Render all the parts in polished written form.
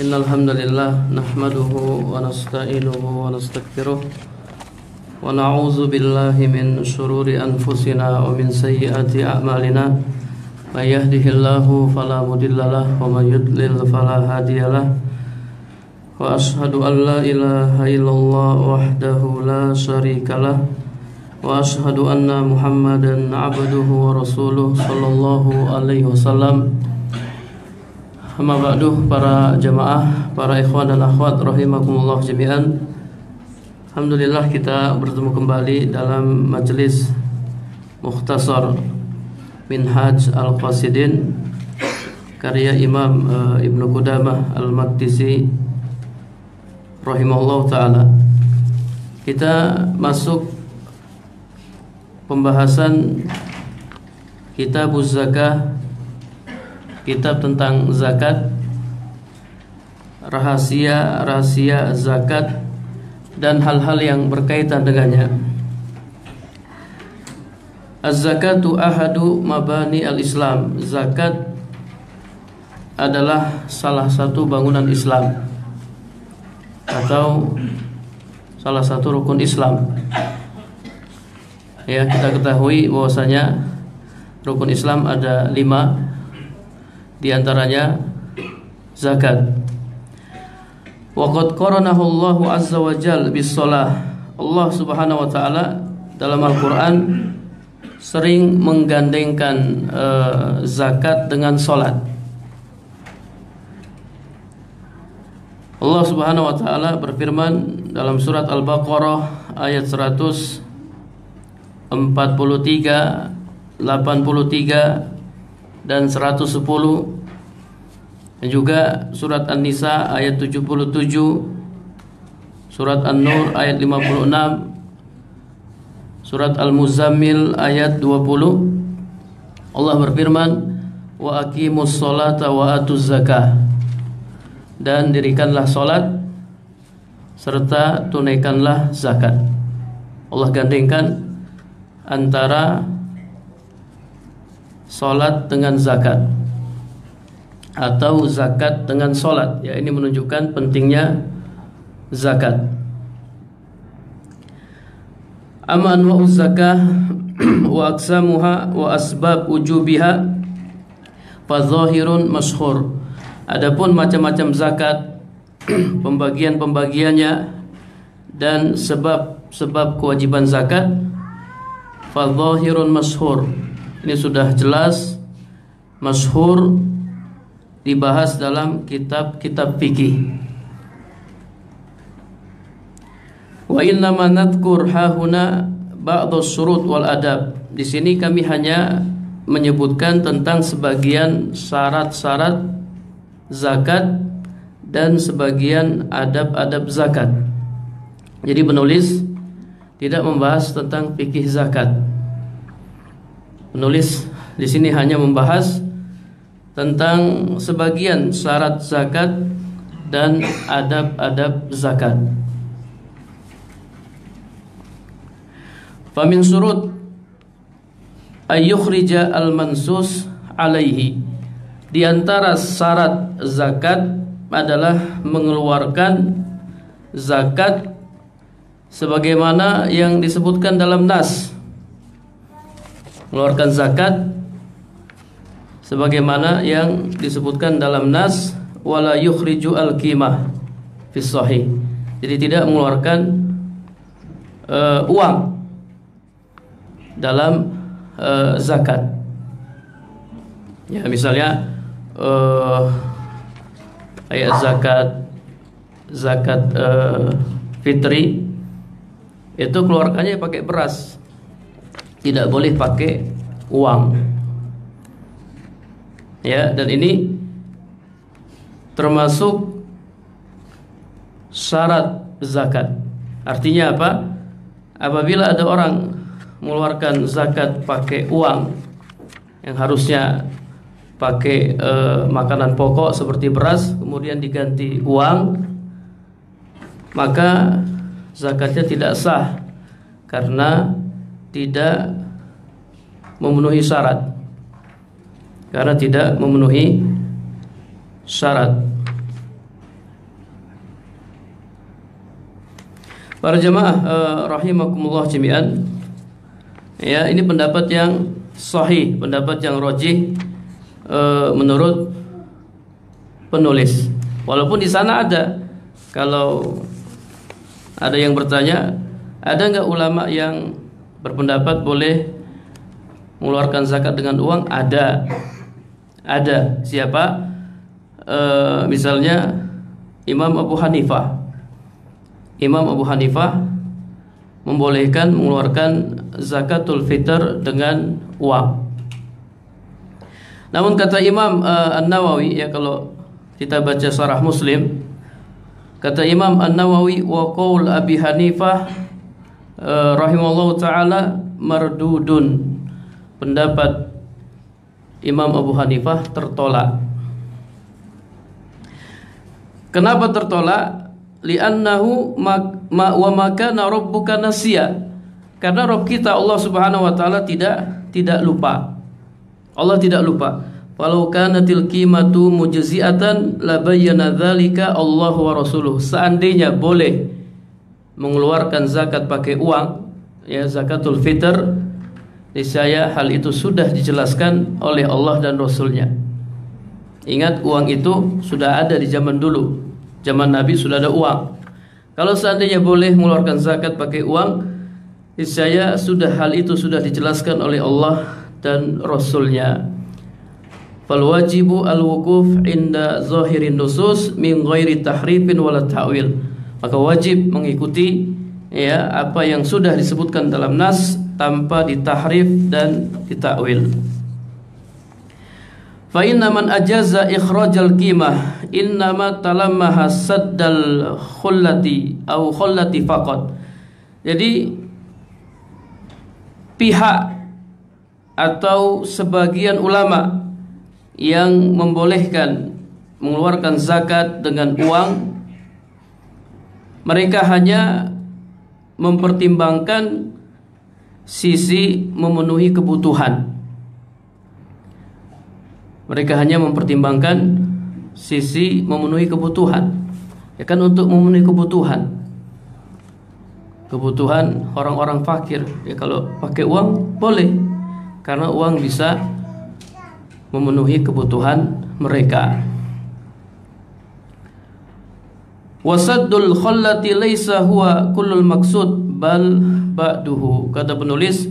Innal hamdalillah nahmaduhu wa nasta'inuhu wa nastaghfiruh wa na'udzu billahi min shururi anfusina wa min sayyiati a'malina may yahdihillahu fala mudhillalah wa may yudlil fala hadiyalah wa ashhadu an la ilaha illallah wahdahu la syarikalah wa ashhadu anna Muhammadan abduhu wa rasuluh sallallahu alaihi wasallam. Amma ba'du, para jamaah, para ikhwan dan akhwat rahimakumullah jami'an. Alhamdulillah kita bertemu kembali dalam majelis Mukhtasar Minhaj Al-Qasidin karya Imam Ibnu Qudamah Al-Maqdisi rahimahullah ta'ala. Kita masuk pembahasan Kitabuz Zakah, kitab tentang zakat, rahasia zakat dan hal-hal yang berkaitan dengannya. Az-zakatu ahadu mabani al-Islam. Zakat adalah salah satu bangunan Islam atau salah satu rukun Islam. Ya, kita ketahui bahwasanya rukun Islam ada 5, di antaranya zakat. Waqad qaranahu Allahu azza wa jalla bis shalah. Allah Subhanahu wa taala dalam Al-Qur'an sering menggandengkan zakat dengan salat. Allah Subhanahu wa taala berfirman dalam surat Al-Baqarah ayat 143, 83 dan 110, dan juga surat An-Nisa ayat 77, surat An-Nur ayat 56, surat Al-Muzammil ayat 20. Allah berfirman, wa aqimus sholata wa atuz zakah, dan dirikanlah salat serta tunaikanlah zakat. Allah gandengkan antara salat dengan zakat atau zakat dengan salat. Ya, ini menunjukkan pentingnya zakat. Amma anwa'uz zakah wa aqsamuha wa asbab wujubiha fa zahirun masyhur. Adapun macam-macam zakat, pembagian-pembagiannya dan sebab-sebab kewajiban zakat, fa zahirun masyhur. Ini sudah jelas, masyhur, dibahas dalam kitab-kitab fikih. Wa inna ma nadhkur hahuna ba'dhu syurut wal adab. Di sini kami hanya menyebutkan tentang sebagian syarat-syarat zakat dan sebagian adab-adab zakat. Jadi penulis tidak membahas tentang fikih zakat. Penulis di sini hanya membahas tentang sebagian syarat zakat dan adab-adab zakat. Famin surut ayyukhrija al-mansus alaihi. Di antara syarat zakat adalah mengeluarkan zakat sebagaimana yang disebutkan dalam nas. Mengeluarkan zakat sebagaimana yang disebutkan dalam nas, wala yukhriju al-qimah fi sahih. Jadi tidak mengeluarkan uang dalam zakat. Ya, misalnya ayat zakat fitri itu keluarkannya pakai beras, tidak boleh pakai uang. Ya, dan ini termasuk syarat zakat. Artinya apa? Apabila ada orang mengeluarkan zakat pakai uang yang harusnya pakai makanan pokok seperti beras, kemudian diganti uang, maka zakatnya tidak sah karena tidak memenuhi syarat. Karena tidak memenuhi syarat. Para jemaah rahimakumullah jami'an. Ya, ini pendapat yang sahih, pendapat yang rajih menurut penulis. Walaupun di sana ada, kalau ada yang bertanya, ada nggak ulama yang berpendapat boleh mengeluarkan zakat dengan uang? Ada. Siapa? Misalnya Imam Abu Hanifah. Imam Abu Hanifah membolehkan mengeluarkan zakatul fitr dengan uang. Namun kata Imam An-Nawawi, ya kalau kita baca Syarah Muslim, kata Imam An-Nawawi, wa qaul Abi Hanifah rahimallahu taala mardudun. Pendapat Imam Abu Hanifah tertolak. Kenapa tertolak? Li'annahu wa makana rabbuka nasiya. Karena Rabb kita Allah Subhanahu wa taala tidak lupa. Allah tidak lupa. Walau kanatil qimatu mujzi'atan la bayyana dzalika Allah wa rasuluh. Seandainya boleh mengeluarkan zakat pakai uang, ya zakatul fitr, niscaya hal itu sudah dijelaskan oleh Allah dan Rasulnya. Ingat, uang itu sudah ada di zaman dulu. Zaman Nabi sudah ada uang. Kalau seandainya boleh mengeluarkan zakat pakai uang, niscaya hal itu sudah dijelaskan oleh Allah dan Rasulnya. Fal wajibu al-wuquf inda zahirin nusus min ghairi tahrifin wala ta'wil. Maka wajib mengikuti ya apa yang sudah disebutkan dalam nas tanpa ditahrif dan ditakwil. Fa inna man ajaza ikhrajal qimah innama talammaha saddal khullati au khullati faqat. Jadi pihak atau sebagian ulama yang membolehkan mengeluarkan zakat dengan uang, mereka hanya mempertimbangkan sisi memenuhi kebutuhan. Mereka hanya mempertimbangkan sisi memenuhi kebutuhan. Ya kan, untuk memenuhi kebutuhan orang-orang fakir. Ya kalau pakai uang boleh, karena uang bisa memenuhi kebutuhan mereka. Wasaddul khallati laisa huwa kullul maksud bal ba'duhu. Kata penulis,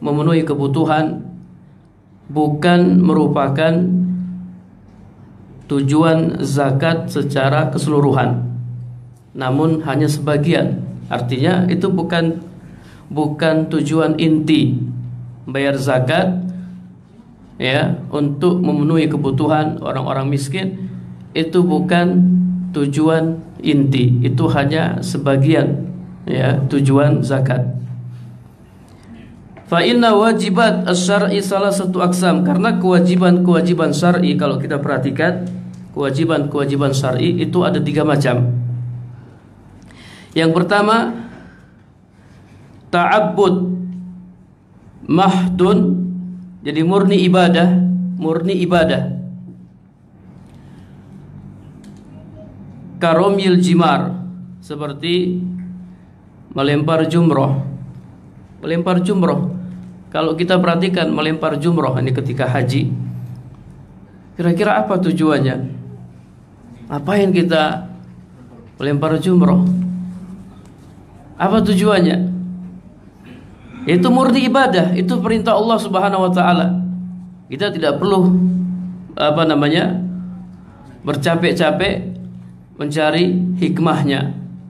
memenuhi kebutuhan bukan merupakan tujuan zakat secara keseluruhan, namun hanya sebagian. Artinya itu bukan tujuan inti bayar zakat ya untuk memenuhi kebutuhan orang-orang miskin. Itu bukan tujuan inti, itu hanya sebagian ya tujuan zakat. Fa inna wajibat asy-syar'i salah satu aksam. Karena kewajiban syar'i, kalau kita perhatikan kewajiban syar'i itu ada 3 macam. Yang pertama, ta'abbud mahdun, jadi murni ibadah. Karomil jimar, seperti melempar jumroh. Kalau kita perhatikan melempar jumroh ini ketika haji, kira-kira apa tujuannya? Apa yang kita melempar jumroh? Apa tujuannya? Itu murni ibadah, itu perintah Allah Subhanahu wa taala. Kita tidak perlu bercapek-capek mencari hikmahnya,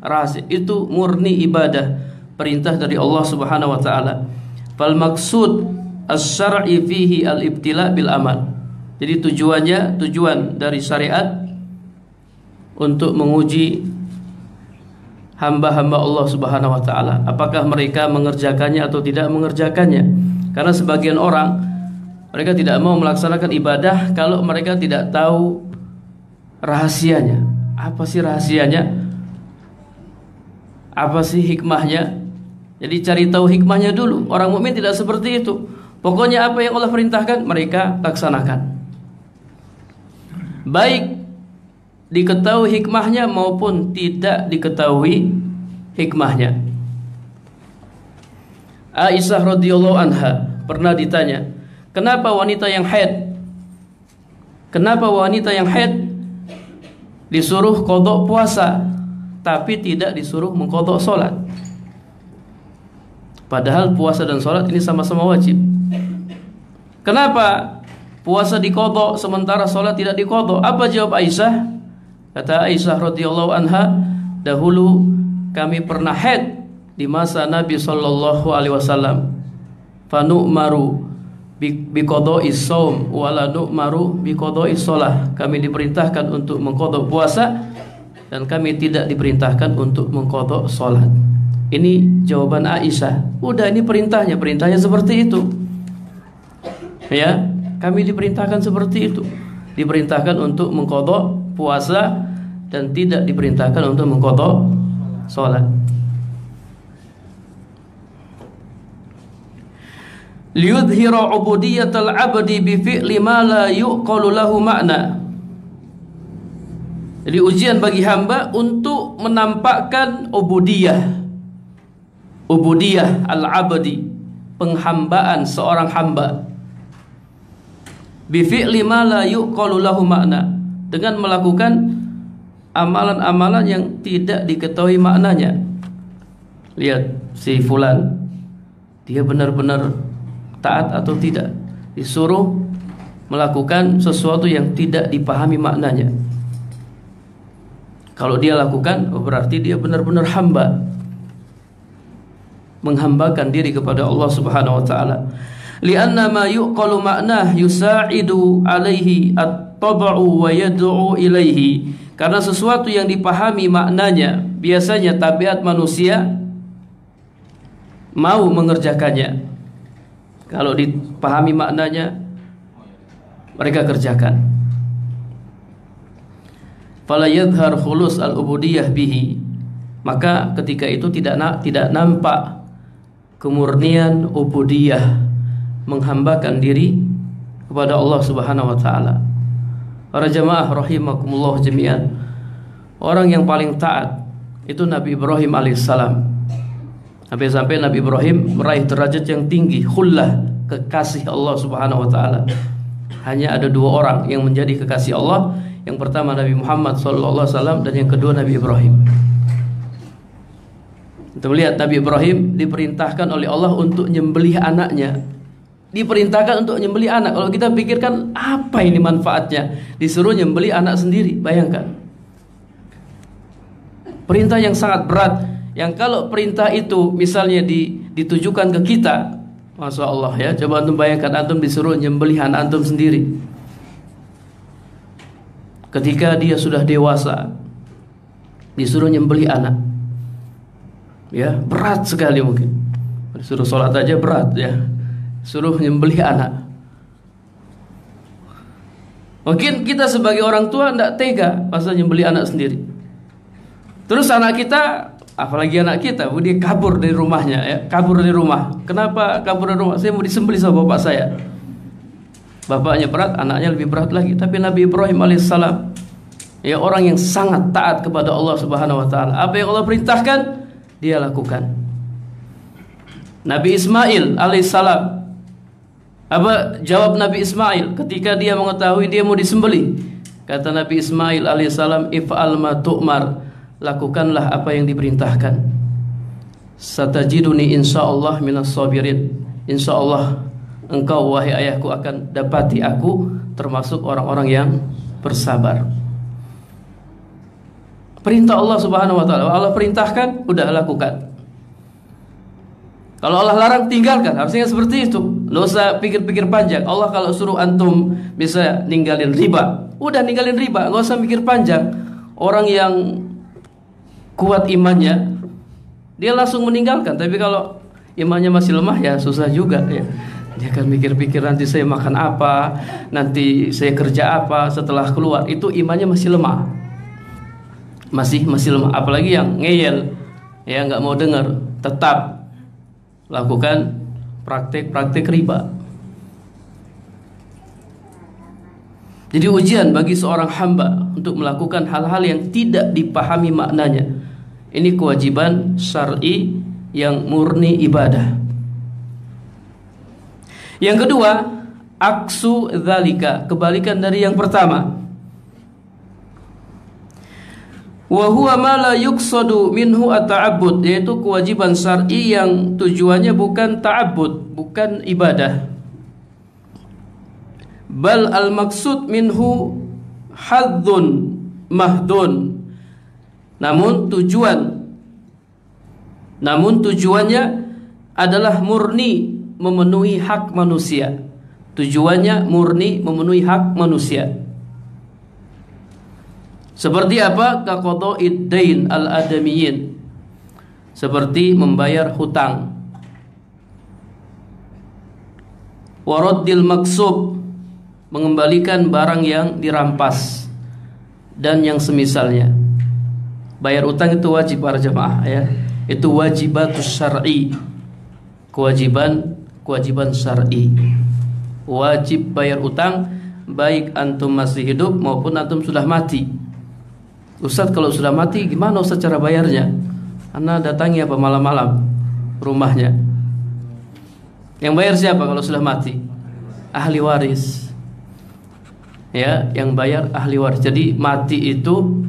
rahasia. Itu murni ibadah, perintah dari Allah Subhanahu wa taala. Fal maksud asy-syar'i fihi al-ibtila bil amal. Jadi tujuan dari syariat untuk menguji hamba-hamba Allah Subhanahu wa taala, apakah mereka mengerjakannya atau tidak mengerjakannya. Karena sebagian orang, mereka tidak mau melaksanakan ibadah kalau mereka tidak tahu rahasianya. Apa sih rahasianya? Apa sih hikmahnya? Jadi cari tahu hikmahnya dulu. Orang mukmin tidak seperti itu. Pokoknya apa yang Allah perintahkan mereka laksanakan, baik diketahui hikmahnya maupun tidak diketahui hikmahnya. Aisyah radhiyallahu anha pernah ditanya, kenapa wanita yang haid disuruh qadha puasa tapi tidak disuruh mengqadha salat? Padahal puasa dan salat ini sama-sama wajib. Kenapa puasa diqadha sementara salat tidak diqadha? Apa jawab Aisyah? Kata Aisyah radhiyallahu anha, dahulu kami pernah haid di masa Nabi sallallahu alaihi wasallam. Fa nu'maru biqadha'is shaum wa la nu'maru biqadha'is shalah. Kami diperintahkan untuk mengqadha puasa dan kami tidak diperintahkan untuk mengqadha salat. Ini jawaban Aisyah. Udah, ini perintahnya seperti itu. Ya, kami diperintahkan seperti itu. Diperintahkan untuk mengqadha puasa dan tidak diperintahkan untuk mengqadha salat. Liyudhira ubudiyatal abdi bi fi'li ma la yuqalu lahu makna. Jadi ujian bagi hamba untuk menampakkan ubudiyah al-abdi, penghambaan seorang hamba, bi fi'li ma la yuqalu lahu makna, dengan melakukan amalan-amalan yang tidak diketahui maknanya. Lihat si fulan, dia benar-benar taat atau tidak? Disuruh melakukan sesuatu yang tidak dipahami maknanya. Kalau dia lakukan, berarti dia benar-benar hamba, menghambakan diri kepada Allah Subhanahu wa taala. Lianna ma yuqalu ma'nah yusa'idu alaihi at-tab'u wa yad'u ilaihi. Karena sesuatu yang dipahami maknanya, biasanya tabiat manusia mau mengerjakannya. Kalau dipahami maknanya, mereka kerjakan. Fala yadhhar khulus al-ubudiyah bihi. Maka ketika itu tidak nampak kemurnian ubudiyah, menghambakan diri kepada Allah Subhanahu wa taala. Para jamaah rahimakumullah jami'an, orang yang paling taat itu Nabi Ibrahim alaihissalam. Sampai Nabi Ibrahim meraih derajat yang tinggi, khullah, kekasih Allah Subhanahu wa taala. Hanya ada dua orang yang menjadi kekasih Allah. Yang pertama Nabi Muhammad sallallahu alaihi wasallam dan yang kedua Nabi Ibrahim. Kita melihat Nabi Ibrahim diperintahkan oleh Allah untuk nyembelih anaknya. Diperintahkan untuk nyembelih anak. Kalau kita pikirkan apa ini manfaatnya? Disuruh nyembelih anak sendiri, bayangkan. Perintah yang sangat berat. Yang kalau perintah itu misalnya ditujukan ke kita, Masya Allah ya, coba antum bayangkan antum disuruh nyembelih anak antum sendiri. Ketika dia sudah dewasa, disuruh nyembelih anak, ya berat sekali mungkin. Disuruh sholat aja berat ya, suruh nyembelih anak. Mungkin kita sebagai orang tua tidak tega masa nyembelih anak sendiri. Terus anak kita, apalagi anak kita, dia kabur dari rumahnya ya, kabur dari rumah. Kenapa kabur dari rumah? Saya mau disembelih sama bapak saya. Bapaknya berat, anaknya lebih berat lagi. Tapi Nabi Ibrahim alaihissalam, ya orang yang sangat taat kepada Allah Subhanahu wa taala. Apa yang Allah perintahkan, dia lakukan. Nabi Ismail alaihissalam, apa jawab Nabi Ismail ketika dia mengetahui dia mau disembelih? Kata Nabi Ismail alaihissalam, if'al ma tu'mar, lakukanlah apa yang diperintahkan. Satajiduni insyaallah minas sabirin. Insyaallah engkau wahai ayahku akan dapati aku termasuk orang-orang yang bersabar. Perintah Allah Subhanahu wa taala, Allah perintahkan, udah lakukan. Kalau Allah larang, tinggalkan. Harusnya seperti itu. Nggak usah pikir-pikir panjang. Allah kalau suruh antum bisa ninggalin riba, udah ninggalin riba, nggak usah mikir panjang. Orang yang kuat imannya, dia langsung meninggalkan. Tapi kalau imannya masih lemah, ya susah juga ya. Dia akan mikir-pikir nanti saya makan apa, nanti saya kerja apa setelah keluar. Itu imannya masih lemah, masih lemah. Apalagi yang ngeyel, ya nggak mau dengar, tetap lakukan praktek-praktek riba. Jadi ujian bagi seorang hamba untuk melakukan hal-hal yang tidak dipahami maknanya, Ini kewajiban syar'i yang murni ibadah. Yang kedua, aksu dzalika, kebalikan dari yang pertama. Wa huwa ma la yuqsadu minhu at-ta'abbud, yaitu kewajiban syar'i yang tujuannya bukan ta'abbud, bukan ibadah. Bal al-maqsud minhu hadzun mahdun. Namun tujuannya adalah murni memenuhi hak manusia. Tujuannya murni memenuhi hak manusia. Seperti apa? Kaqada'id dain al-adamiyyin, seperti membayar hutang. Waraddil maksub, mengembalikan barang yang dirampas, dan yang semisalnya. Bayar utang itu wajib para jemaah ya. Itu wajibatus syar'i. Kewajiban syar'i. Wajib bayar utang baik antum masih hidup maupun antum sudah mati. Ustaz, kalau sudah mati gimana Ustaz cara bayarnya? Anda datangi apa malam-malam rumahnya? Yang bayar siapa kalau sudah mati? Ahli waris. Ya, yang bayar ahli waris. Jadi mati itu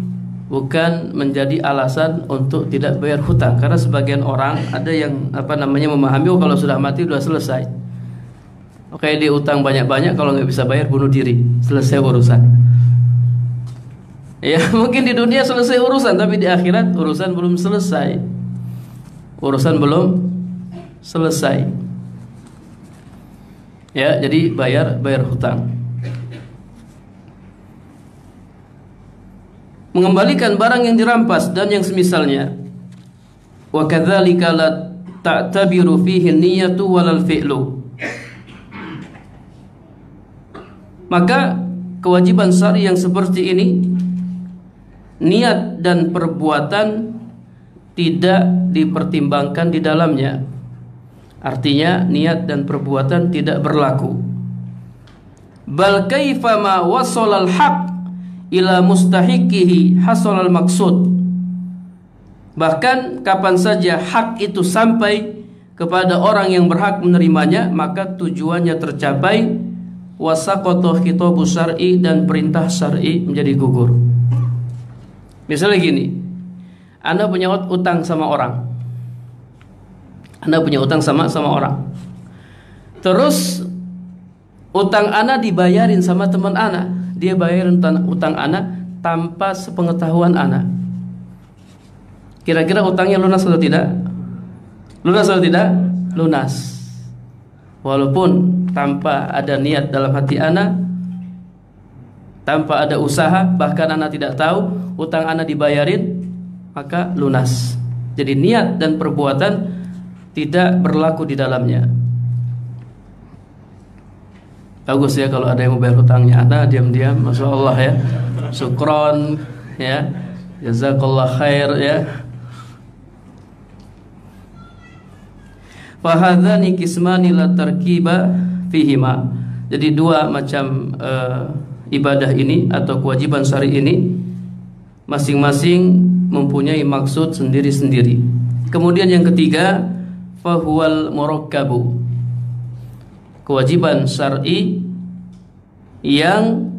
bukan menjadi alasan untuk tidak bayar hutang. Karena sebagian orang ada yang memahami, oh kalau sudah mati sudah selesai. Oke, dia utang banyak-banyak, kalau nggak bisa bayar bunuh diri, selesai urusan. Ya, mungkin di dunia selesai urusan, tapi di akhirat urusan belum selesai. Ya, jadi bayar hutang. Mengembalikan barang yang dirampas dan yang semisalnya. Wa kadzalika la ta'tabiru fihi niyyatu walal fi'lu. Maka kewajiban syar'i yang seperti ini, niat dan perbuatan tidak dipertimbangkan di dalamnya. Artinya niat dan perbuatan tidak berlaku. Bal kaifa ma wasalal haq ila mustahiqihi hasalal maksud. Bahkan kapan saja hak itu sampai kepada orang yang berhak menerimanya, maka tujuannya tercapai. Wasaqata khitabu syar'i, dan perintah syar'i menjadi gugur. Misalnya gini, Anda punya utang sama orang. Terus utang Anda dibayarin sama teman Anda. Dia bayarin utang Anda tanpa sepengetahuan Anda. Kira-kira utangnya lunas atau tidak? Lunas. Walaupun tanpa ada niat dalam hati Anda, tanpa ada usaha, bahkan Anda tidak tahu utang Anda dibayarin, maka lunas. Jadi niat dan perbuatan tidak berlaku di dalamnya. Bagus ya kalau ada yang mau bayar hutangnya Anda, diam-diam, masya Allah ya, syukron ya, jazakallah khair ya. Fahadzani kismani la tarkiba fihima. Jadi dua macam ibadah ini atau kewajiban syar'i ini masing-masing mempunyai maksud sendiri-sendiri. Kemudian yang ketiga, fahuwal murakkabu, kewajiban syar'i yang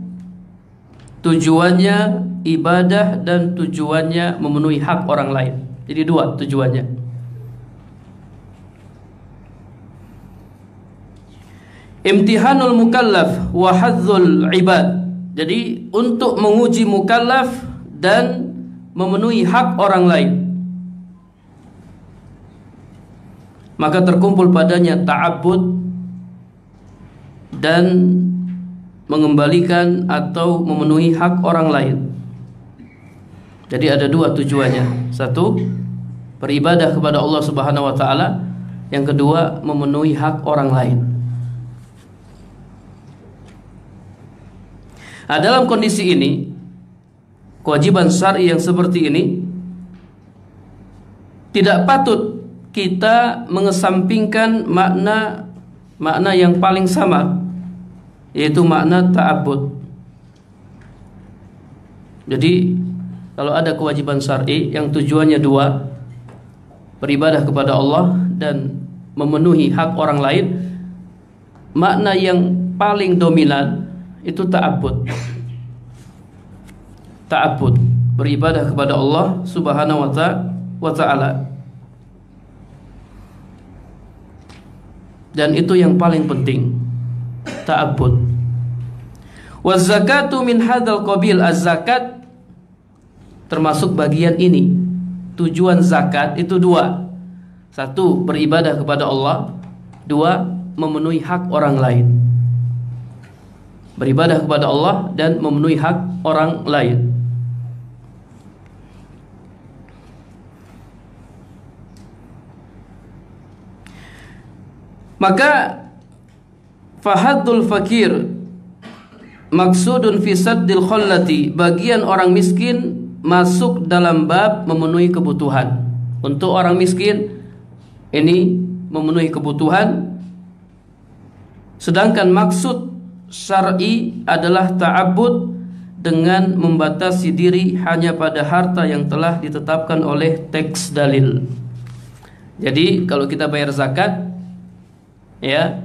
tujuannya ibadah dan tujuannya memenuhi hak orang lain. Jadi dua tujuannya. Imtihanul mukallaf wa hadzul ibad. Jadi untuk menguji mukallaf dan memenuhi hak orang lain. Maka terkumpul padanya ta'abbud dan mengembalikan atau memenuhi hak orang lain. Jadi ada dua tujuannya. Satu, beribadah kepada Allah Subhanahu wa taala. Yang kedua, memenuhi hak orang lain. Nah, dalam kondisi ini, kewajiban syar'i yang seperti ini tidak patut kita mengesampingkan makna yang paling sama, yaitu makna ta'abbud. Jadi kalau ada kewajiban syar'i yang tujuannya dua, beribadah kepada Allah dan memenuhi hak orang lain, makna yang paling dominan itu ta'abbud. Ta'abbud, beribadah kepada Allah Subhanahu wa ta'ala. Dan itu yang paling penting, ta'abbud. Wa zakatu min hadzal qabil, az-zakat termasuk bagian ini. Tujuan zakat itu dua. Satu, beribadah kepada Allah. Dua, memenuhi hak orang lain. Beribadah kepada Allah dan memenuhi hak orang lain. Maka fahadul fakir maksudun fi saddil khallati, bagian orang miskin masuk dalam bab memenuhi kebutuhan. Untuk orang miskin ini memenuhi kebutuhan, sedangkan maksud syar'i adalah ta'abbud dengan membatasi diri hanya pada harta yang telah ditetapkan oleh teks dalil. Jadi kalau kita bayar zakat, ya,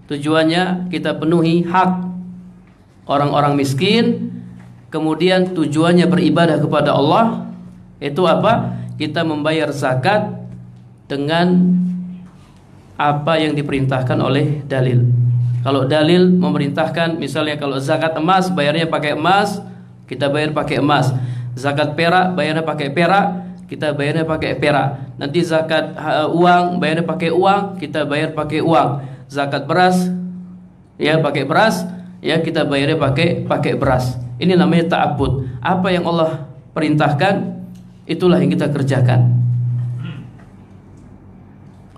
tujuannya kita penuhi hak orang-orang miskin. Kemudian tujuannya beribadah kepada Allah. Itu apa? Kita membayar zakat dengan apa yang diperintahkan oleh dalil. Kalau dalil memerintahkan, misalnya kalau zakat emas, bayarnya pakai emas, kita bayar pakai emas. Zakat perak, bayarnya pakai perak, kita bayarnya pakai perak. Nanti zakat uang, bayarnya pakai uang, kita bayar pakai uang. Zakat beras, ya pakai beras, ya kita bayarnya pakai beras. Ini namanya ta'abbud. Apa yang Allah perintahkan, itulah yang kita kerjakan.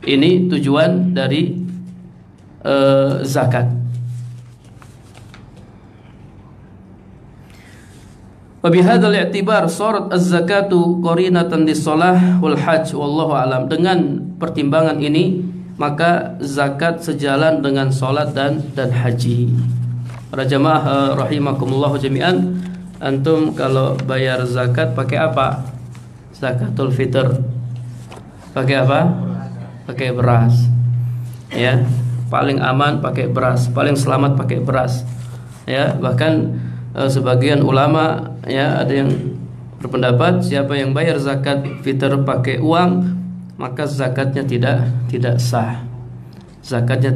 Ini tujuan dari zakat. Wa bihadzal i'tibar sharat az-zakatu qarinatan lis-shalah wal hajj wallahu alam. Dengan pertimbangan ini, maka zakat sejalan dengan salat dan haji. Para jamaah rahimakumullah jami'an, antum kalau bayar zakat pakai apa? Zakatul fitr. Pakai apa? Pakai beras. Ya, paling aman pakai beras, paling selamat pakai beras. Ya, bahkan sebagian ulama ya ada yang berpendapat siapa yang bayar zakat fitr pakai uang, maka zakatnya tidak sah. Zakatnya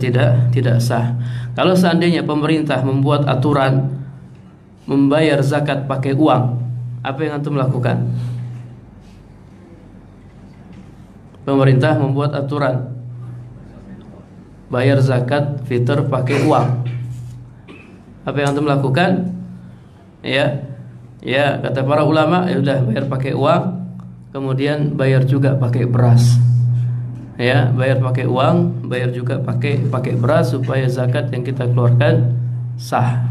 tidak sah. Kalau seandainya pemerintah membuat aturan membayar zakat pakai uang, apa yang antum lakukan? Pemerintah membuat aturan bayar zakat fitr pakai uang, apa yang antum lakukan? Ya, kata para ulama, ya udah bayar pakai uang, kemudian bayar juga pakai beras. Ya, bayar pakai uang, bayar juga pakai beras supaya zakat yang kita keluarkan sah.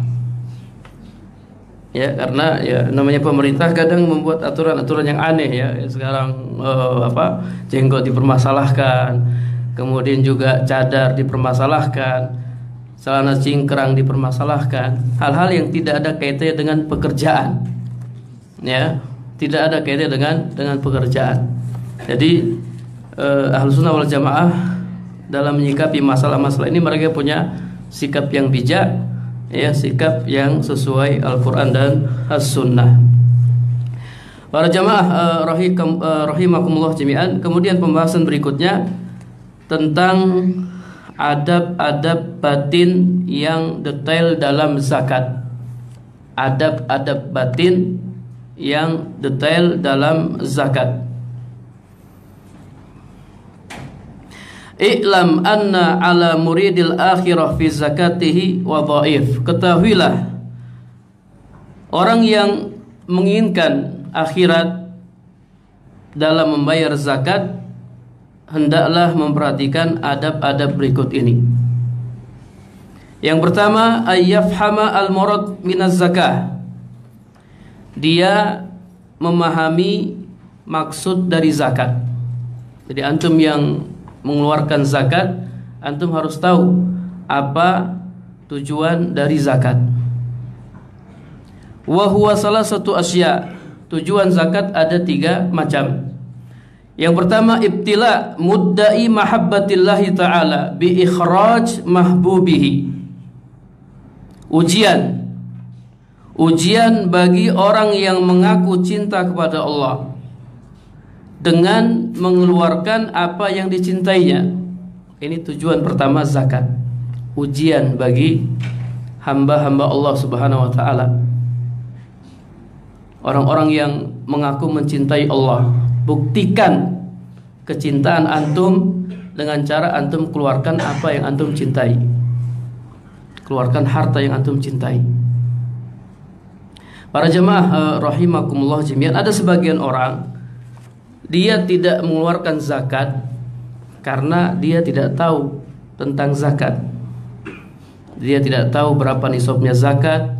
Ya, karena ya namanya pemerintah kadang membuat aturan-aturan yang aneh ya. Sekarang jenggot dipermasalahkan, kemudian juga cadar dipermasalahkan, celana cingkrang dipermasalahkan, hal-hal yang tidak ada kaitannya dengan pekerjaan. Ya, tidak ada kaitannya dengan pekerjaan. Jadi Ahlus Sunnah wal Jamaah dalam menyikapi masalah-masalah ini mereka punya sikap yang bijak, ya, sikap yang sesuai Al-Quran dan As-Sunnah. Para jamaah rahimakumullah jami'an. Kemudian pembahasan berikutnya tentang adab-adab batin yang detail dalam zakat. Adab-adab batin yang detail dalam zakat. I'lam anna ala muridil akhirah fi zakatihi wa dhaif. Ketahuilah, orang yang menginginkan akhirat dalam membayar zakat hendaklah memperhatikan adab-adab berikut ini. Yang pertama, ayyafhama al-murad minaz zakah. Dia memahami maksud dari zakat. Jadi antum yang mengeluarkan zakat, antum harus tahu apa tujuan dari zakat. Wa huwa salah satu asya. tujuan zakat ada 3 macam. Yang pertama, ibtila muddai mahabbatillahi ta'ala bi ikhraj mahbubihi. Ujian bagi orang yang mengaku cinta kepada Allah dengan mengeluarkan apa yang dicintainya. Ini tujuan pertama zakat. Ujian bagi hamba-hamba Allah Subhanahu wa taala. Orang-orang yang mengaku mencintai Allah, buktikan kecintaan antum dengan cara antum keluarkan apa yang antum cintai. Keluarkan harta yang antum cintai. Para jemaah rahimakumullah jami'an, ada sebagian orang dia tidak mengeluarkan zakat karena dia tidak tahu tentang zakat. Dia tidak tahu berapa nisabnya zakat.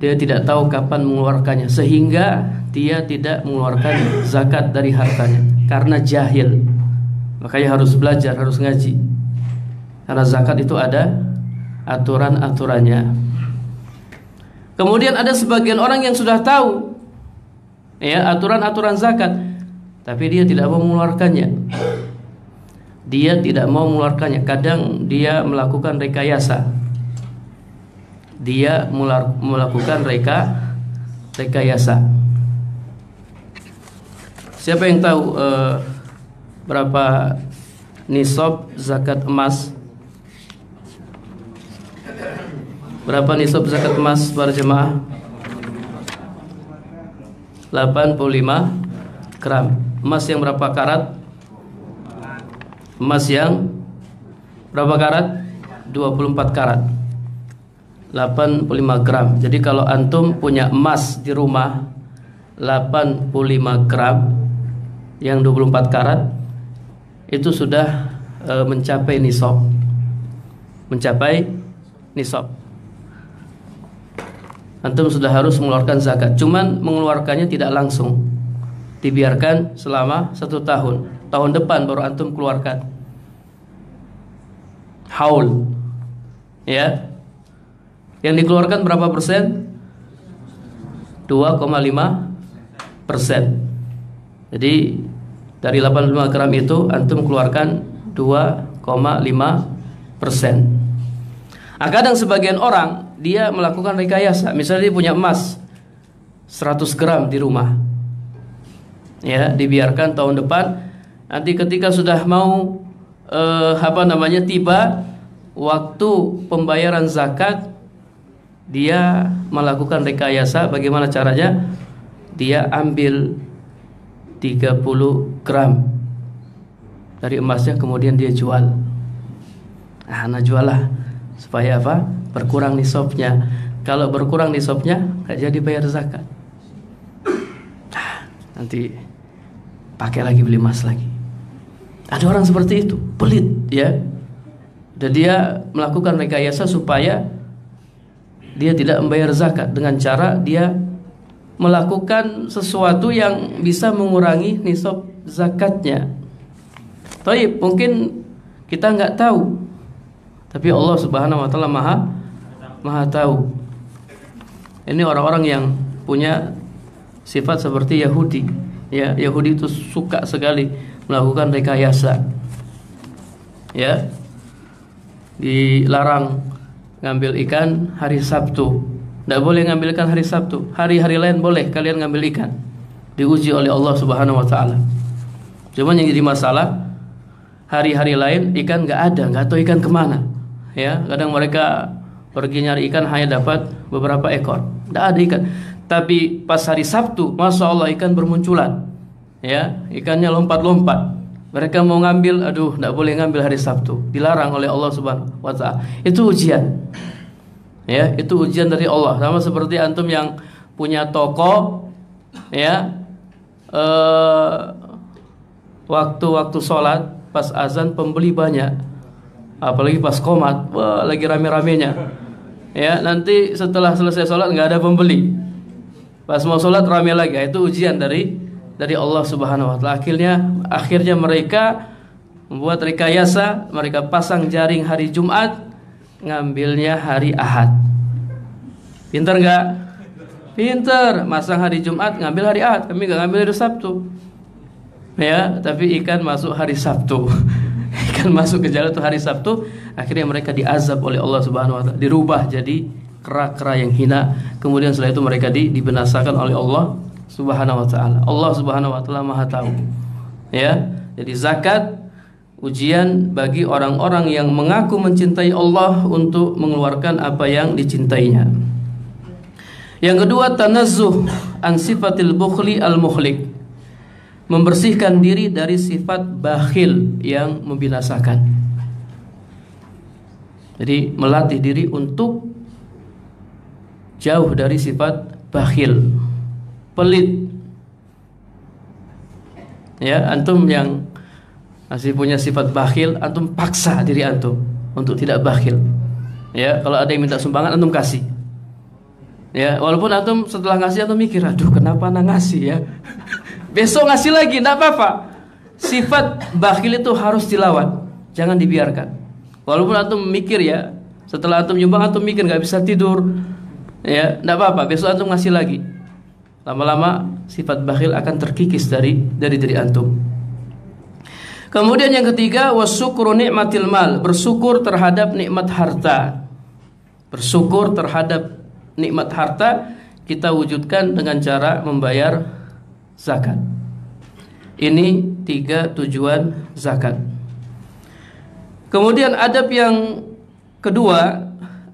Dia tidak tahu kapan mengeluarkannya, sehingga dia tidak mengeluarkan zakat dari hartanya karena jahil. Makanya harus belajar, harus ngaji. Karena zakat itu ada aturan-aturannya. Kemudian ada sebagian orang yang sudah tahu ya aturan-aturan zakat, tapi dia tidak mau mengeluarkannya. Dia tidak mau mengeluarkannya. Kadang dia melakukan rekayasa. Dia melakukan rekayasa. Siapa yang tahu berapa nisab zakat emas? Berapa nisab zakat emas para jemaah? 85 gram. Emas yang berapa karat? Emas yang berapa karat? 24 karat. 85 gram. Jadi kalau antum punya emas di rumah 85 gram yang 24 karat, itu sudah mencapai nisab. Mencapai nisab. Antum sudah harus mengeluarkan zakat. Cuman mengeluarkannya tidak langsung, dibiarkan selama 1 tahun. Tahun depan baru antum keluarkan. Haul. Ya. Yang dikeluarkan berapa persen? 2,5%. Jadi dari 85 gram itu antum keluarkan 2,5%. Kadang sebagian orang dia melakukan rekayasa. Misalnya dia punya emas 100 gram di rumah, ya, dibiarkan tahun depan. Nanti ketika sudah mau tiba waktu pembayaran zakat, dia melakukan rekayasa. Bagaimana caranya? Dia ambil 30 gram dari emasnya, kemudian dia jual. Jual lah, supaya apa? Berkurang nisabnya. Kalau berkurang nisabnya, nggak jadi bayar zakat. Nanti pakai lagi, beli emas lagi. Ada orang seperti itu, pelit, ya. Dan dia melakukan rekayasa supaya dia tidak membayar zakat dengan cara dia melakukan sesuatu yang bisa mengurangi nisab zakatnya. Tapi mungkin kita nggak tahu, tapi Allah Subhanahu wa taala maha tahu. Ini orang-orang yang punya sifat seperti Yahudi. Ya, Yahudi itu suka sekali melakukan rekayasa. Ya. Dilarang ngambil ikan hari Sabtu. Tidak boleh ngambil ikan hari Sabtu. Hari-hari lain boleh kalian ngambil ikan. Diuji oleh Allah Subhanahu wa taala. Cuman yang jadi masalah, hari-hari lain ikan nggak ada, nggak tahu ikan kemana. Ya, kadang mereka pergi nyari ikan hanya dapat beberapa ekor, tidak ada ikan. Tapi pas hari Sabtu, masya Allah ikan bermunculan. Ya, ikannya lompat-lompat. Mereka mau ngambil, aduh, tidak boleh ngambil hari Sabtu, dilarang oleh Allah Subhanahu wa taala. Itu ujian. Ya, itu ujian dari Allah. Sama seperti antum yang punya toko, ya, waktu-waktu sholat pas azan pembeli banyak, apalagi pas qomat, wah, lagi rame-ramenya. Ya, nanti setelah selesai sholat nggak ada pembeli. Pas mau sholat rame lagi. Itu ujian dari Allah Subhanahu wa taala. Akhirnya mereka membuat rekayasa, mereka pasang jaring hari Jumat, ngambilnya hari Ahad. Pintar nggak? Pinter, masang hari Jumat, ngambil hari Ahad. Kami nggak ngambil hari Sabtu. Ya, tapi ikan masuk hari Sabtu. Ikan masuk ke jalan itu hari Sabtu. Akhirnya mereka diazab oleh Allah Subhanahu Wa Taala, dirubah jadi kera-kera yang hina. Kemudian setelah itu mereka dibinasakan oleh Allah Subhanahu Wa Taala. Allah Subhanahu Wa Taala Maha tahu. Ya, jadi zakat ujian bagi orang-orang yang mengaku mencintai Allah untuk mengeluarkan apa yang dicintainya. Yang kedua, tanazzuh an sifatil bukhli al-muhlik. Membersihkan diri dari sifat bakhil yang membinasakan. Jadi melatih diri untuk jauh dari sifat bakhil, pelit. Ya, antum yang masih punya sifat bakhil, antum paksa diri antum untuk tidak bakhil. Ya, kalau ada yang minta sumbangan antum kasih. Ya, walaupun antum setelah ngasih antum mikir, aduh kenapa anak ngasih ya. Besok ngasih lagi, tidak apa-apa. Sifat bakhil itu harus dilawan, jangan dibiarkan. Walaupun antum mikir ya, setelah antum nyumbang antum mikir nggak bisa tidur, ya, tidak apa-apa. Besok antum ngasih lagi. Lama-lama sifat bakhil akan terkikis dari diri antum. Kemudian yang ketiga, wasyukru nikmatil mal, bersyukur terhadap nikmat harta. Bersyukur terhadap nikmat harta kita wujudkan dengan cara membayar zakat. Ini 3 tujuan zakat. Kemudian adab yang kedua,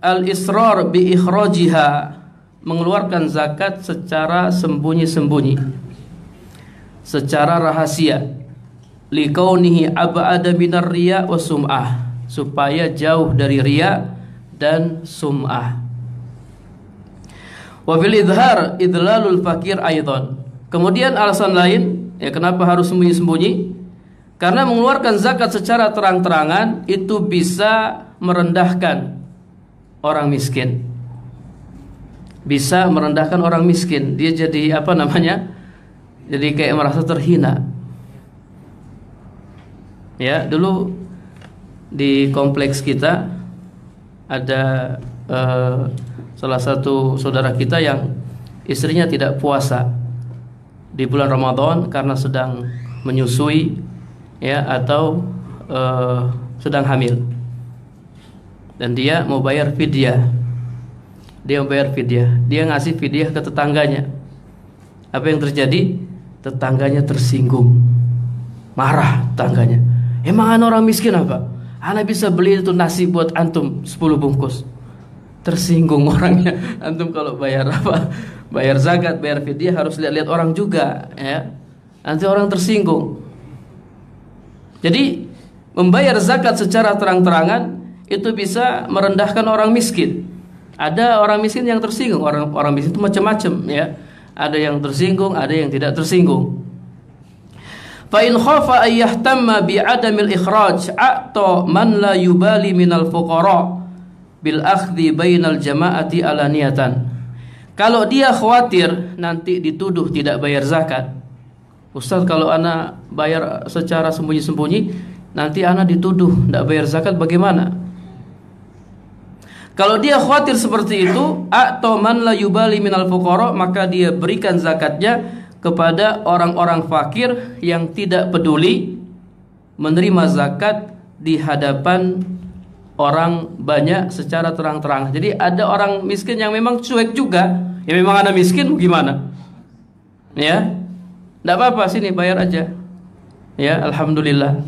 al-israr bi ikhrajiha, mengeluarkan zakat secara sembunyi-sembunyi, secara rahasia, liqaunihi ab'ada minar riya wa sum'ah, supaya jauh dari riya dan sum'ah. Wa fil idhar idlalul fakir aidan. Kemudian alasan lain, ya kenapa harus sembunyi-sembunyi? Karena mengeluarkan zakat secara terang-terangan itu bisa merendahkan orang miskin. Bisa merendahkan orang miskin. Dia jadi apa namanya? Jadi kayak merasa terhina. Ya, dulu di kompleks kita ada salah satu saudara kita yang istrinya tidak puasa di bulan Ramadan karena sedang menyusui, ya, atau sedang hamil, dan dia mau bayar fidyah. Dia ngasih fidyah ke tetangganya. Apa yang terjadi? Tetangganya tersinggung, marah tetangganya. Emang ana orang miskin apa? Ana bisa beli itu nasi buat antum 10 bungkus. Tersinggung orangnya. Antum kalau bayar apa? Bayar zakat, bayar fidyah harus lihat-lihat orang juga, ya. Nanti orang tersinggung. Jadi membayar zakat secara terang-terangan itu bisa merendahkan orang miskin. Ada orang miskin yang tersinggung. Orang miskin itu macam-macam, ya. Ada yang tersinggung, ada yang tidak tersinggung. Fa in khafa ay yahtamma bi adamil ikhraj a'ta man la yubali minal fuqara bil akhdhi bainal jama'ati alaniyatan. Kalau dia khawatir nanti dituduh tidak bayar zakat. Ustaz, kalau ana bayar secara sembunyi-sembunyi, nanti ana dituduh tidak bayar zakat, bagaimana? Kalau dia khawatir seperti itu, atau man la yubali minal fuqara, maka dia berikan zakatnya kepada orang-orang fakir yang tidak peduli menerima zakat di hadapan orang banyak secara terang-terangan. Jadi ada orang miskin yang memang cuek juga. Ya memang ada miskin, gimana? Ya, tidak apa-apa, sini bayar aja. Ya, alhamdulillah.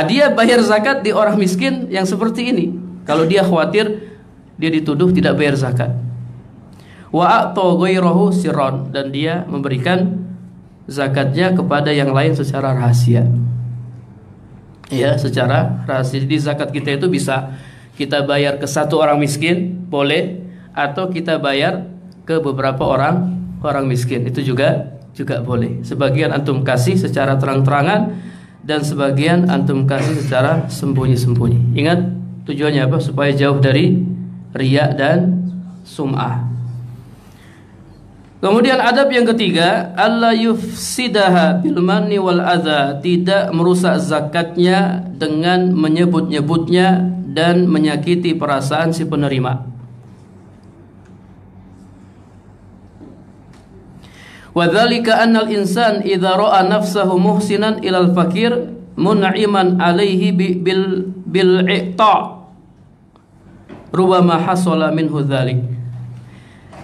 Dia bayar zakat di orang miskin yang seperti ini. Kalau dia khawatir dia dituduh tidak bayar zakat. Wa a'ta ghairahu sirran, dan dia memberikan zakatnya kepada yang lain secara rahasia. Ya, secara rahasia. Jadi zakat kita itu bisa kita bayar ke satu orang miskin, boleh, atau kita bayar ke beberapa orang miskin, itu juga boleh. Sebagian antum kasih secara terang-terangan dan sebagian antum kasih secara sembunyi-sembunyi. Ingat tujuannya apa? Supaya jauh dari riya dan sum'ah. Kemudian adab yang ketiga, alla yufsidaha bil manni wal adza, tidak merusak zakatnya dengan menyebut-nyebutnya dan menyakiti perasaan si penerima. Wa dzalika annal insan idza ra'a nafsahu muhsinan ilal fakir mun'iman alaihi bil i'ta' rubama hasala minhu dzalik.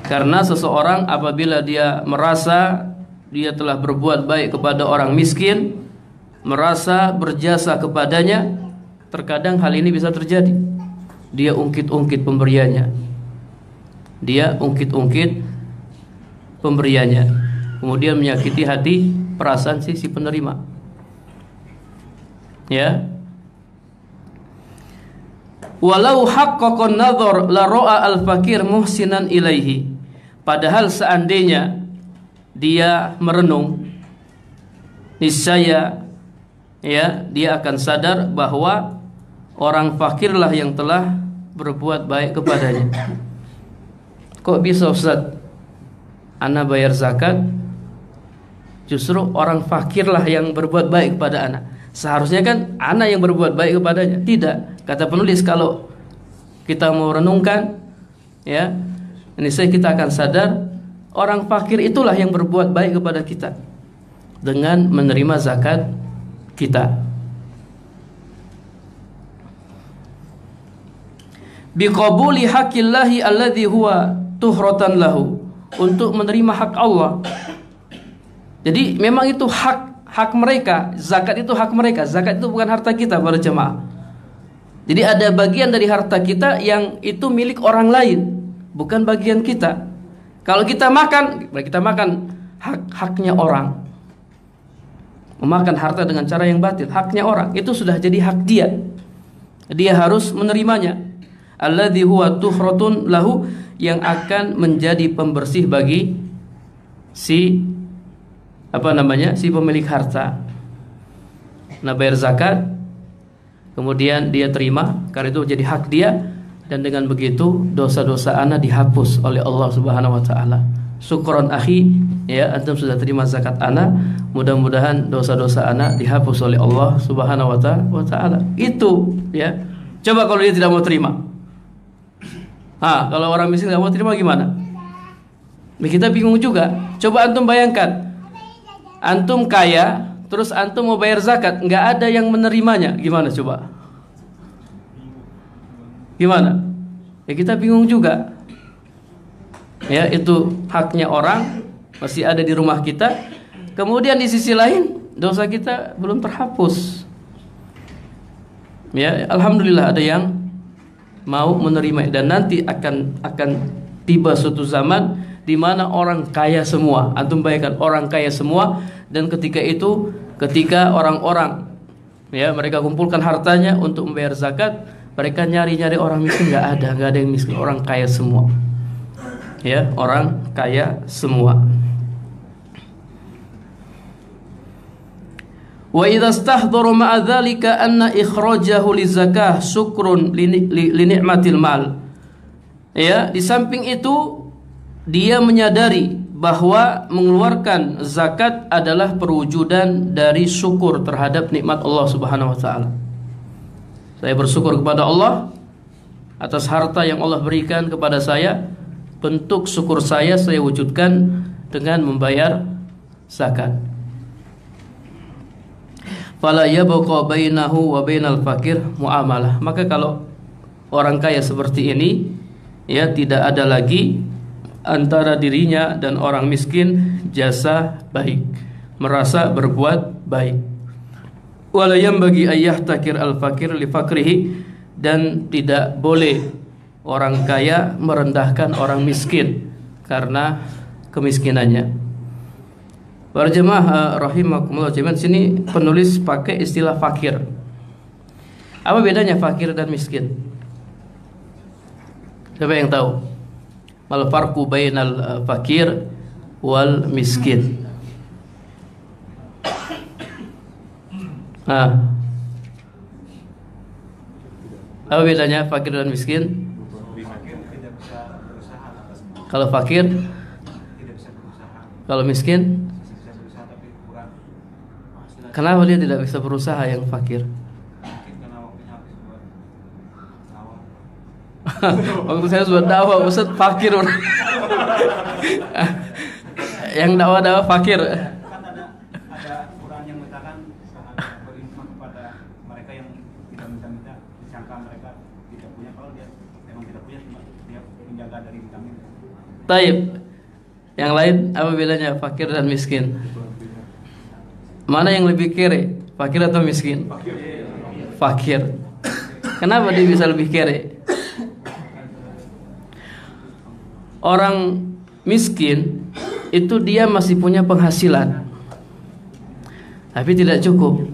Karena seseorang apabila dia merasa dia telah berbuat baik kepada orang miskin, merasa berjasa kepadanya, terkadang hal ini bisa terjadi. Dia ungkit-ungkit pemberiannya. Dia ungkit-ungkit pemberiannya. Kemudian menyakiti hati perasaan si penerima. Ya. Walau haqqaqan nadhar la ra'a al-fakir muhsinan ilaihi. Padahal seandainya dia merenung, niscaya ya dia akan sadar bahwa orang fakirlah yang telah berbuat baik kepadanya. Kok bisa Ustaz? Ana bayar zakat, justru orang fakirlah yang berbuat baik kepada ana. Seharusnya kan ana yang berbuat baik kepadanya. Tidak. Kata penulis, kalau kita mau renungkan, ya, niscaya kita akan sadar orang fakir itulah yang berbuat baik kepada kita dengan menerima zakat kita. Biqabuli haqqillahi alladhi huwa tuhratan lahu, untuk menerima hak Allah. Jadi memang itu hak mereka, zakat itu hak mereka. Zakat itu bukan harta kita para jemaah. Jadi ada bagian dari harta kita yang itu milik orang lain, bukan bagian kita. Kalau kita makan haknya orang. Memakan harta dengan cara yang batil, haknya orang. Itu sudah jadi hak dia. Dia harus menerimanya. Alladzi huwa tuhratun lahu, yang akan menjadi pembersih bagi si pemilik harta. Nah, bayar zakat, kemudian dia terima karena itu jadi hak dia, dan dengan begitu dosa-dosa ana dihapus oleh Allah Subhanahu wa taala. Syukron akhi, ya, antum sudah terima zakat ana, mudah-mudahan dosa-dosa ana dihapus oleh Allah Subhanahu wa taala. Itu, ya. Coba kalau dia tidak mau terima. Kalau orang miskin tidak mau terima gimana? Kita bingung juga. Coba antum bayangkan, antum kaya, terus antum mau bayar zakat, nggak ada yang menerimanya, gimana coba? Gimana? Ya kita bingung juga. Ya, itu haknya orang, masih ada di rumah kita. Kemudian di sisi lain dosa kita belum terhapus. Ya, alhamdulillah ada yang mau menerima, dan nanti akan tiba suatu zaman di mana orang kaya semua. Antum bayangkan orang kaya semua, dan ketika orang-orang, ya, mereka kumpulkan hartanya untuk membayar zakat, mereka nyari-nyari orang miskin, nggak ada yang miskin, orang kaya semua. Ya, orang kaya semua. Wa idza istahdara ma'a dzalika anna ikhrajahu lizakah syukrun li ni'matil mal. Ya, di samping itu dia menyadari bahwa mengeluarkan zakat adalah perwujudan dari syukur terhadap nikmat Allah Subhanahu wa taala. Saya bersyukur kepada Allah atas harta yang Allah berikan kepada saya. Bentuk syukur saya wujudkan dengan membayar zakat. Fala yabqa bainahu wa bainal fakir muamalah. Maka kalau orang kaya seperti ini, ya, tidak ada lagi antara dirinya dan orang miskin jasa baik, merasa berbuat baik. Wala yanbaghi ayyahtakir al-fakir li fakrihi, dan tidak boleh orang kaya merendahkan orang miskin karena kemiskinannya. Para jemaah rahimakumullah, di sini penulis pakai istilah fakir. Apa bedanya fakir dan miskin? Siapa yang tahu? Mal farqu bainal fakir wal miskin? Apa bedanya fakir dan miskin? Kalau fakir, kalau miskin, kenapa dia tidak bisa berusaha yang fakir? Waktu saya sudah dakwah, Ustaz fakir. yang dakwah-dakwah fakir. Kan ada Quran yang mengatakan berinfak kepada mereka yang tidak minta-minta, disangka mereka tidak punya, kalau dia memang tidak punya, cuma dia menjaga dari minta-minta. Taib. Yang lain apa bedanya fakir dan miskin? Mana yang lebih kere? Fakir atau miskin? Fakir. Kenapa dia bisa lebih kere? Orang miskin itu dia masih punya penghasilan, tapi tidak cukup,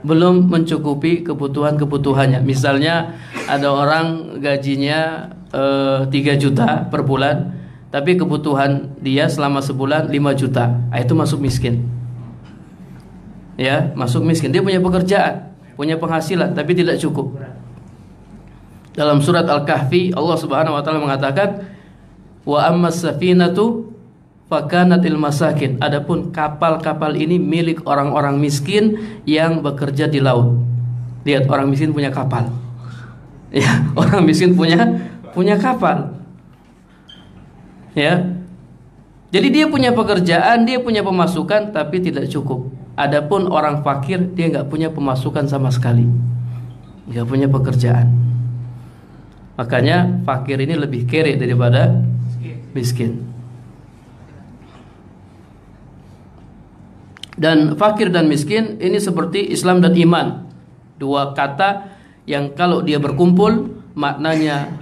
belum mencukupi kebutuhan-kebutuhannya. Misalnya ada orang gajinya 3 juta per bulan, tapi kebutuhan dia selama sebulan 5 juta. Itu masuk miskin. Ya, masuk miskin. Dia punya pekerjaan, punya penghasilan, tapi tidak cukup. Dalam surat Al-Kahfi Allah Subhanahu wa taala mengatakan, wa ammas safinatu fakanatil masakin. Adapun kapal-kapal ini milik orang-orang miskin yang bekerja di laut. Lihat, orang miskin punya kapal. Ya, orang miskin punya kapal. Ya. Jadi dia punya pekerjaan, dia punya pemasukan, tapi tidak cukup. Adapun orang fakir, dia nggak punya pemasukan sama sekali, nggak punya pekerjaan. Makanya fakir ini lebih kere daripada miskin. Dan fakir dan miskin ini seperti Islam dan iman, dua kata yang kalau dia berkumpul maknanya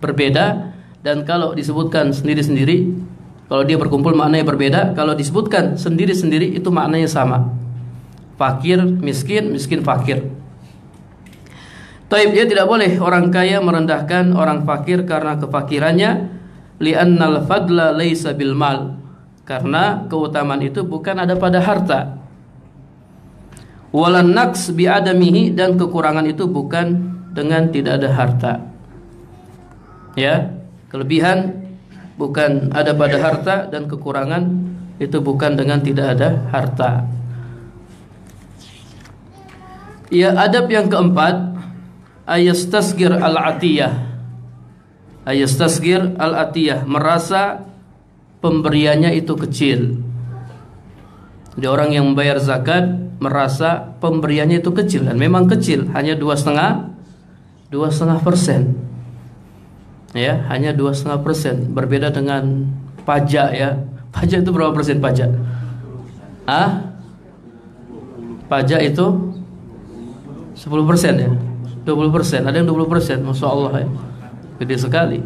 berbeda, dan kalau disebutkan sendiri-sendiri, kalau dia berkumpul maknanya berbeda, kalau disebutkan sendiri-sendiri itu maknanya sama. Fakir, miskin, miskin, fakir. Taib, dia tidak boleh orang kaya merendahkan orang fakir karena kefakirannya. Li'annal fadla laisa bil mal, karena keutamaan itu bukan ada pada harta. Walan naqs bi adamihi, dan kekurangan itu bukan dengan tidak ada harta. Ya, kelebihan bukan ada pada harta, dan kekurangan itu bukan dengan tidak ada harta. Ya, adab yang keempat, ayastasgir al-atiyah. Ayastasgir al-atiyah, merasa pemberiannya itu kecil. Jadi orang yang membayar zakat merasa pemberiannya itu kecil, dan memang kecil, hanya 2,5%. Ya, hanya 2,5%. Berbeda dengan pajak, ya. Pajak itu berapa persen pajak? Pajak itu 10% ya, 20%. Ada yang 20%, masya Allah ya, gede sekali.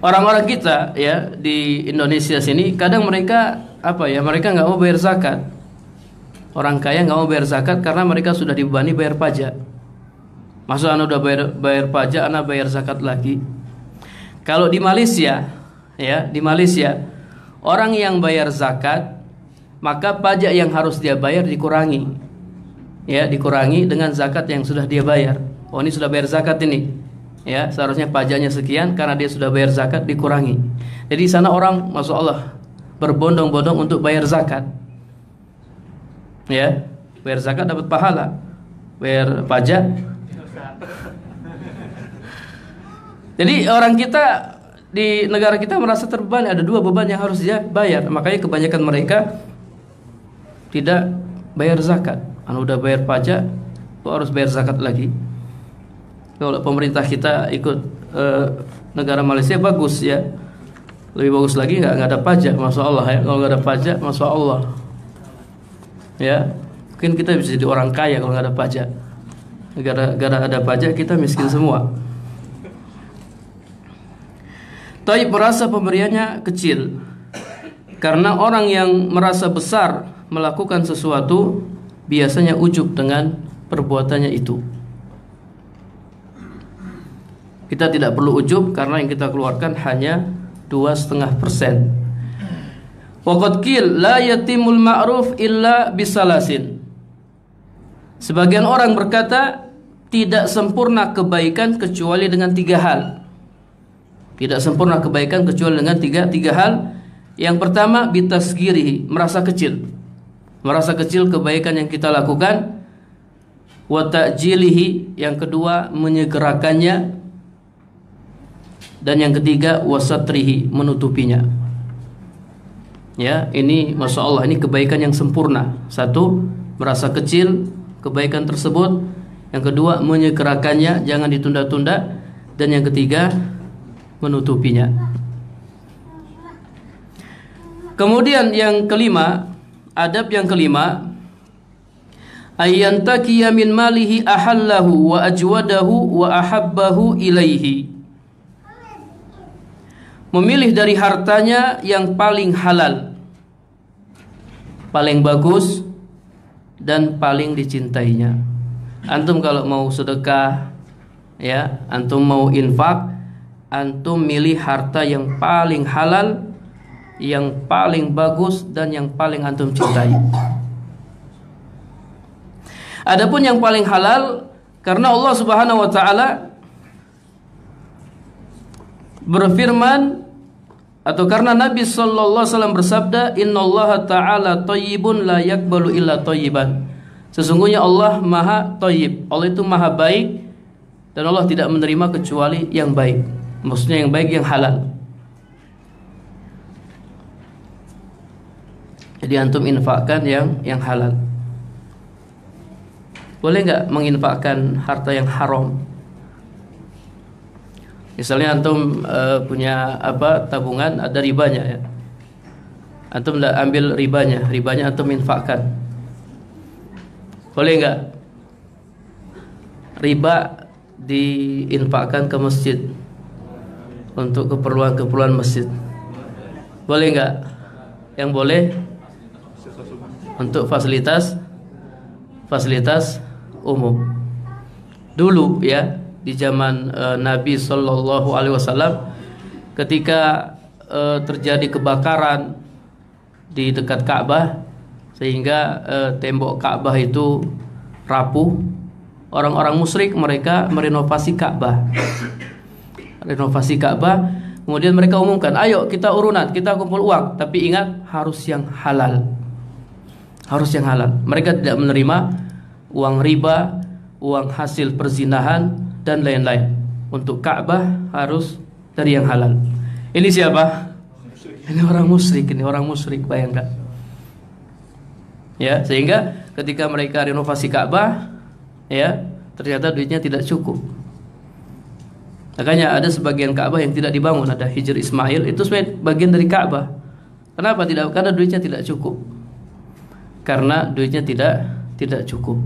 Orang-orang kita ya di Indonesia sini kadang mereka mereka nggak mau bayar zakat. Orang kaya nggak mau bayar zakat karena mereka sudah dibebani bayar pajak. Masa anda udah bayar pajak, anda bayar zakat lagi? Kalau di Malaysia, ya, di Malaysia orang yang bayar zakat, maka pajak yang harus dia bayar dikurangi, ya, dikurangi dengan zakat yang sudah dia bayar. Oh, ini sudah bayar zakat ini, ya, seharusnya pajaknya sekian, karena dia sudah bayar zakat dikurangi. Jadi sana orang, masya Allah, berbondong-bondong untuk bayar zakat, ya, bayar zakat dapat pahala, bayar pajak. Jadi orang kita di negara kita merasa terbebani, ada dua beban yang harus dia bayar. Makanya kebanyakan mereka tidak bayar zakat. Udah bayar pajak, kok harus bayar zakat lagi? Kalau pemerintah kita ikut negara Malaysia bagus ya, lebih bagus lagi nggak ada pajak, masya Allah ya. Kalau nggak ada pajak, masya Allah ya, mungkin kita bisa jadi orang kaya kalau nggak ada pajak. Gara-gara ada pajak kita miskin semua. Tapi merasa pemberiannya kecil, karena orang yang merasa besar melakukan sesuatu biasanya ujub dengan perbuatannya itu. Kita tidak perlu ujub karena yang kita keluarkan hanya 2,5%. Waqad qil la yatimul ma'ruf illa bisalasin. Sebagian orang berkata tidak sempurna kebaikan kecuali dengan 3 hal. Tidak sempurna kebaikan kecuali dengan tiga hal. Yang pertama, bitasgirihi, merasa kecil. Merasa kecil kebaikan yang kita lakukan. Wa ta'jilihi, yang kedua menyegerakannya. Dan yang ketiga, wasatrihi, menutupinya. Ya, ini Masya Allah, ini kebaikan yang sempurna. Satu, merasa kecil kebaikan tersebut. Yang kedua, menyegerakannya, jangan ditunda-tunda. Dan yang ketiga, menutupinya. Kemudian yang kelima, adab yang kelima, ayyantakiya min malihi ahallahu wa ajwadahu wa ahabbahu ilaihi. Memilih dari hartanya yang paling halal, paling bagus, dan paling dicintainya. Antum kalau mau sedekah, ya, antum mau infak, antum milih harta yang paling halal, yang paling bagus, dan yang paling antum cintai. Adapun yang paling halal, karena Allah Subhanahu wa taala berfirman, atau karena Nabi sallallahu alaihi wasallam bersabda, innallaha ta'ala thayyibun la yaqbalu illa thayyiban. Sesungguhnya Allah Maha Thayyib. Allah itu Maha baik dan Allah tidak menerima kecuali yang baik. Maksudnya yang baik, yang halal. Jadi antum infakkan yang halal. Boleh nggak menginfakkan harta yang haram? Misalnya antum punya tabungan, ada ribanya, ya. Antum tidak ambil ribanya antum infakkan. Boleh nggak? Riba diinfakkan ke masjid untuk keperluan masjid. Boleh nggak? Yang boleh untuk fasilitas umum. Dulu, ya, di zaman Nabi Shallallahu Alaihi Wasallam, ketika terjadi kebakaran di dekat Ka'bah, sehingga tembok Ka'bah itu rapuh, orang-orang musyrik mereka merenovasi Ka'bah. Kemudian mereka umumkan, ayo kita urunan, kita kumpul uang, tapi ingat harus yang halal. Mereka tidak menerima uang riba, uang hasil perzinahan, dan lain-lain. Untuk Ka'bah harus dari yang halal. Ini siapa? Ini orang musyrik, bayangkan. Ya, sehingga ketika mereka renovasi Ka'bah, ya, ternyata duitnya tidak cukup. Makanya ada sebagian Ka'bah yang tidak dibangun, ada Hijr Ismail, itu sebagai bagian dari Ka'bah. Kenapa tidak? Karena duitnya tidak cukup. Tidak cukup.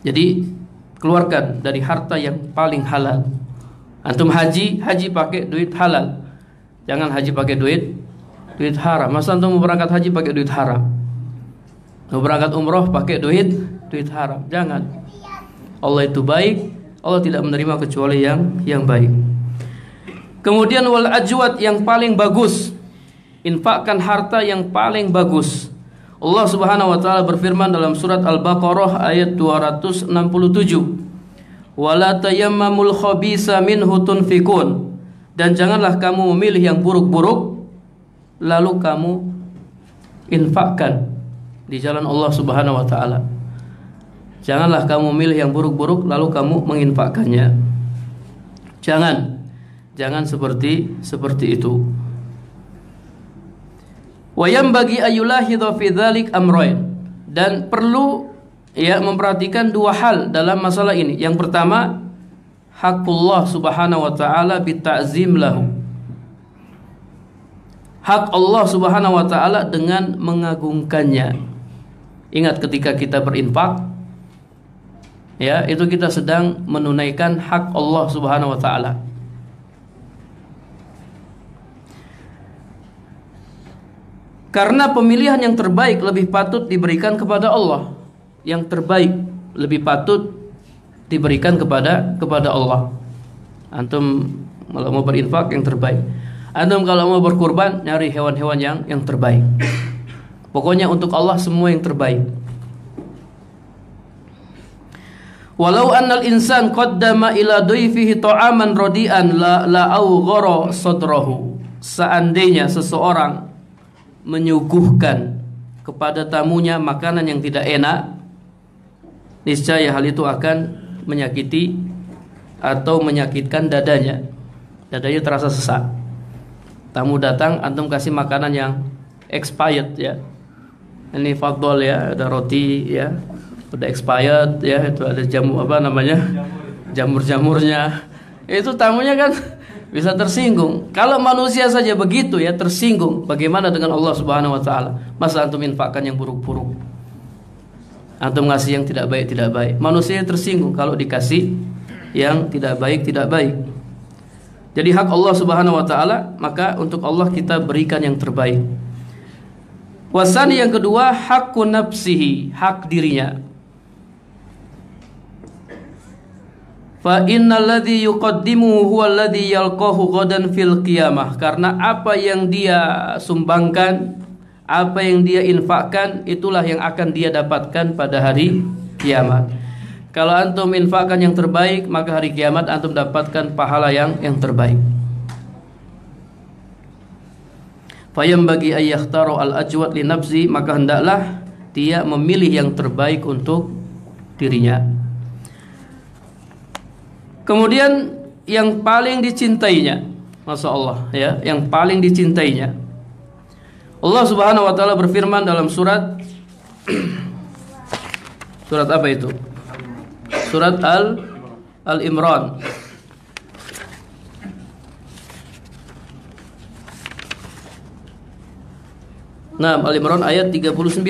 Jadi keluarkan dari harta yang paling halal. Antum haji pakai duit halal. Jangan haji pakai duit haram. Masa antum mau berangkat haji pakai duit haram? Mau berangkat umroh pakai duit haram? Jangan. Allah itu baik. Allah tidak menerima kecuali yang baik. Kemudian wal ajwad, yang paling bagus. Infakkan harta yang paling bagus. Allah Subhanahu wa taala berfirman dalam surat Al-Baqarah ayat 267. Wala tayammamul khabisa minhu tunfikun. Dan janganlah kamu memilih yang buruk-buruk lalu kamu infakkan di jalan Allah Subhanahu wa taala. Janganlah kamu memilih yang buruk-buruk lalu kamu menginfakkannya. Jangan seperti itu. Wayam bagi ayulahidha fi dzalik amrayn, dan perlu, ya, memperhatikan dua hal dalam masalah ini. Yang pertama, haqqullah Subhanahu wa taala bita'zim lahu. Hak Allah Subhanahu wa taala dengan mengagungkannya. Ingat ketika kita berinfak, ya, itu kita sedang menunaikan hak Allah Subhanahu wa taala. Karena pemilihan yang terbaik lebih patut diberikan kepada Allah. Yang terbaik lebih patut diberikan kepada Allah. Antum kalau mau berinfak yang terbaik. Antum kalau mau berkurban nyari hewan-hewan yang terbaik. Pokoknya untuk Allah semua yang terbaik. Walau annal insan qaddama ila dayfihi ta'aman radian la awghara sadrahu. Seandainya seseorang menyuguhkan kepada tamunya makanan yang tidak enak, niscaya hal itu akan menyakiti atau menyakitkan dadanya. Dadanya terasa sesak. Tamu datang, antum kasih makanan yang expired ya. Ini fadol ya, ada roti ya, udah expired ya, itu ada jamu apa namanya, jamur-jamurnya. Itu tamunya kan bisa tersinggung. Kalau manusia saja begitu ya tersinggung, bagaimana dengan Allah Subhanahu Wa Taala? Masa antum infakkan yang buruk-buruk? Antum ngasih yang tidak baik. Manusia tersinggung kalau dikasih yang tidak baik. Jadi hak Allah Subhanahu Wa Taala, maka untuk Allah kita berikan yang terbaik. Wasani yang kedua, hakun nafsihi, hak dirinya. Fa innal ladzi yuqaddimuhu huwal ladzi yalqahu ghadan fil qiyamah. Karena apa yang dia sumbangkan, apa yang dia infakkan, itulah yang akan dia dapatkan pada hari kiamat. Kalau antum infakkan yang terbaik, maka hari kiamat antum dapatkan pahala yang terbaik. Fayam bagi ayyakhtaro al-ajwad li nafsi, maka hendaklah dia memilih yang terbaik untuk dirinya. Kemudian yang paling dicintainya, Masya Allah ya, yang paling dicintainya. Allah Subhanahu Wa Taala berfirman dalam surat surat apa itu? Surat Al-Imran. Nah, Al-Imran ayat 93.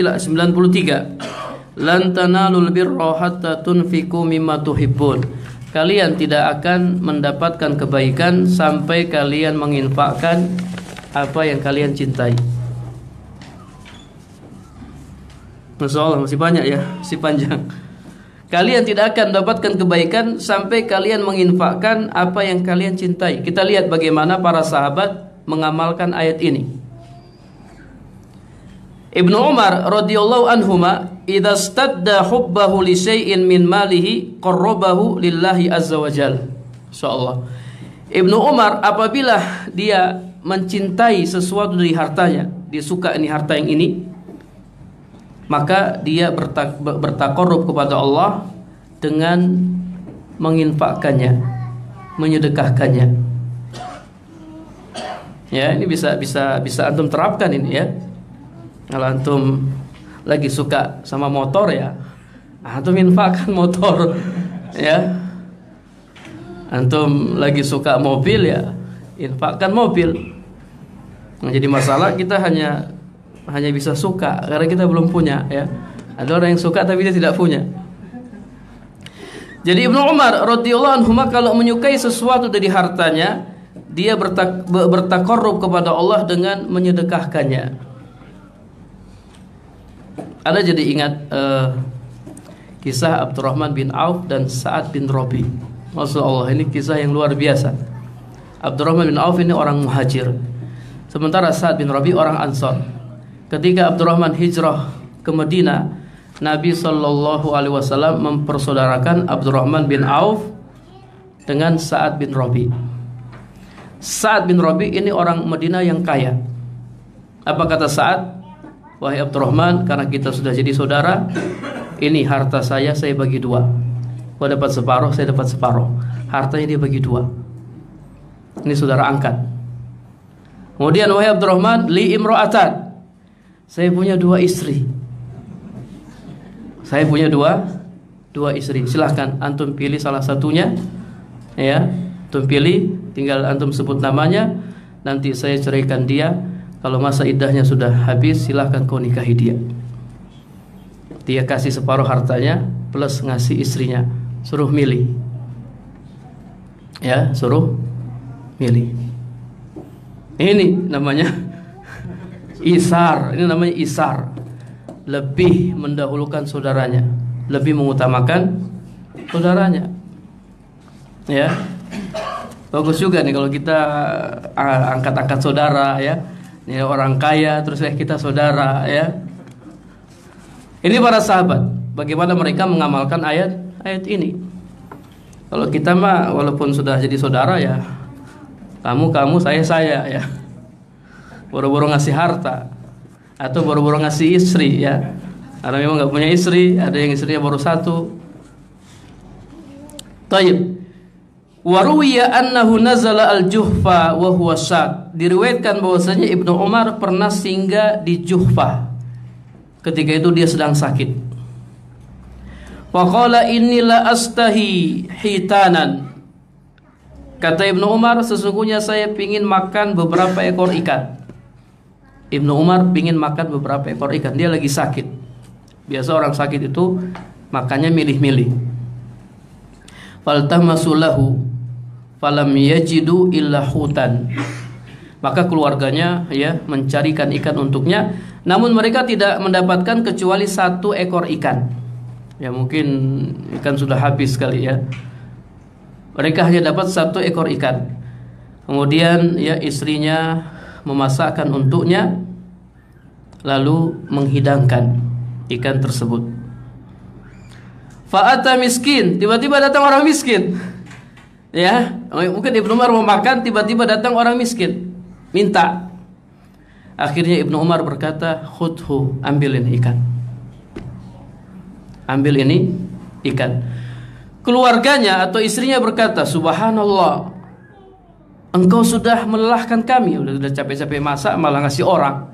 Lan tanalul birra hatta tunfiqu mimma tuhibbun. Kalian tidak akan mendapatkan kebaikan sampai kalian menginfakkan apa yang kalian cintai. Masya Allah, masih banyak ya, masih panjang. Kalian tidak akan mendapatkan kebaikan sampai kalian menginfakkan apa yang kalian cintai. Kita lihat bagaimana para sahabat mengamalkan ayat ini. Ibnu Umar radhiyallahu anhuma idza stadda hubbahu li syai'in min malihi qarrabahu lillahi azza wajal. Insyaallah. Ibnu Umar apabila dia mencintai sesuatu dari hartanya, dia suka ini harta yang ini, maka dia bertakarrub kepada Allah dengan menginfakkannya, menyedekahkannya. Ya, ini bisa antum terapkan ini ya. Kalau antum lagi suka sama motor ya, antum infakkan motor ya. Antum lagi suka mobil ya, infakkan mobil. Nah, jadi masalah kita hanya bisa suka karena kita belum punya ya. Ada orang yang suka tapi dia tidak punya. Jadi Ibnu Umar radhiyallahu anhu kalau menyukai sesuatu dari hartanya, dia bertakarrub kepada Allah dengan menyedekahkannya. Ada jadi ingat kisah Abdurrahman bin Auf dan Sa'ad bin Rabi. Masya Allah, ini kisah yang luar biasa. Abdurrahman bin Auf ini orang muhajir, sementara Sa'ad bin Rabi orang Ansar. Ketika Abdurrahman hijrah ke Madinah, Nabi SAW mempersaudarakan Abdurrahman bin Auf dengan Sa'ad bin Rabi. Sa'ad bin Rabi ini orang Madinah yang kaya. Apa kata Sa'ad? Wahai Abdurrahman, karena kita sudah jadi saudara, ini harta saya bagi dua. Kau dapat separuh, saya dapat separuh. Hartanya dia bagi dua. Ini saudara angkat. Kemudian wahai Abdurrahman, li imra'atan, saya punya dua istri. Saya punya dua istri. Silahkan antum pilih salah satunya. Ya, antum pilih, tinggal antum sebut namanya. Nanti saya ceraikan dia. Kalau masa iddahnya sudah habis, silahkan kau nikahi dia. Dia kasih separuh hartanya plus ngasih istrinya. Suruh milih. Ya, suruh milih. Ini namanya isar. Ini namanya isar. Lebih mendahulukan saudaranya, lebih mengutamakan saudaranya. Ya, bagus juga nih kalau kita angkat-angkat saudara ya. Ini orang kaya terus kita saudara ya. Ini para sahabat, bagaimana mereka mengamalkan ayat ini. Kalau kita mah walaupun sudah jadi saudara ya, kamu saya ya. Boro-boro ngasih harta atau boro-boro ngasih istri ya. Karena memang nggak punya istri, ada yang istrinya baru satu. Taib. Waruwiya annahu nazala al-Juhfa wa huwa syaq. Diriwayatkan bahwasanya Ibnu Umar pernah singgah di Juhfa. Ketika itu dia sedang sakit. Faqala inni la astahi hitanan. Kata Ibnu Umar, sesungguhnya saya ingin makan beberapa ekor ikan. Ibnu Umar ingin makan beberapa ekor ikan. Dia lagi sakit. Biasa orang sakit itu makannya milih-milih. Faltamasulahu falam yajidu illa hutan. Maka keluarganya ya mencarikan ikan untuknya, namun mereka tidak mendapatkan kecuali 1 ekor ikan. Ya mungkin ikan sudah habis kali ya. Mereka hanya dapat 1 ekor ikan. Kemudian ya istrinya memasakkan untuknya, lalu menghidangkan ikan tersebut. Fa'ata miskin, tiba-tiba datang orang miskin. Ya, mungkin Ibnu Umar mau makan, tiba-tiba datang orang miskin minta. Akhirnya Ibnu Umar berkata, khudhu, ambil ini ikan. Ambil ini ikan. Keluarganya atau istrinya berkata, subhanallah, engkau sudah melelahkan kami. Udah capek-capek masak malah ngasih orang.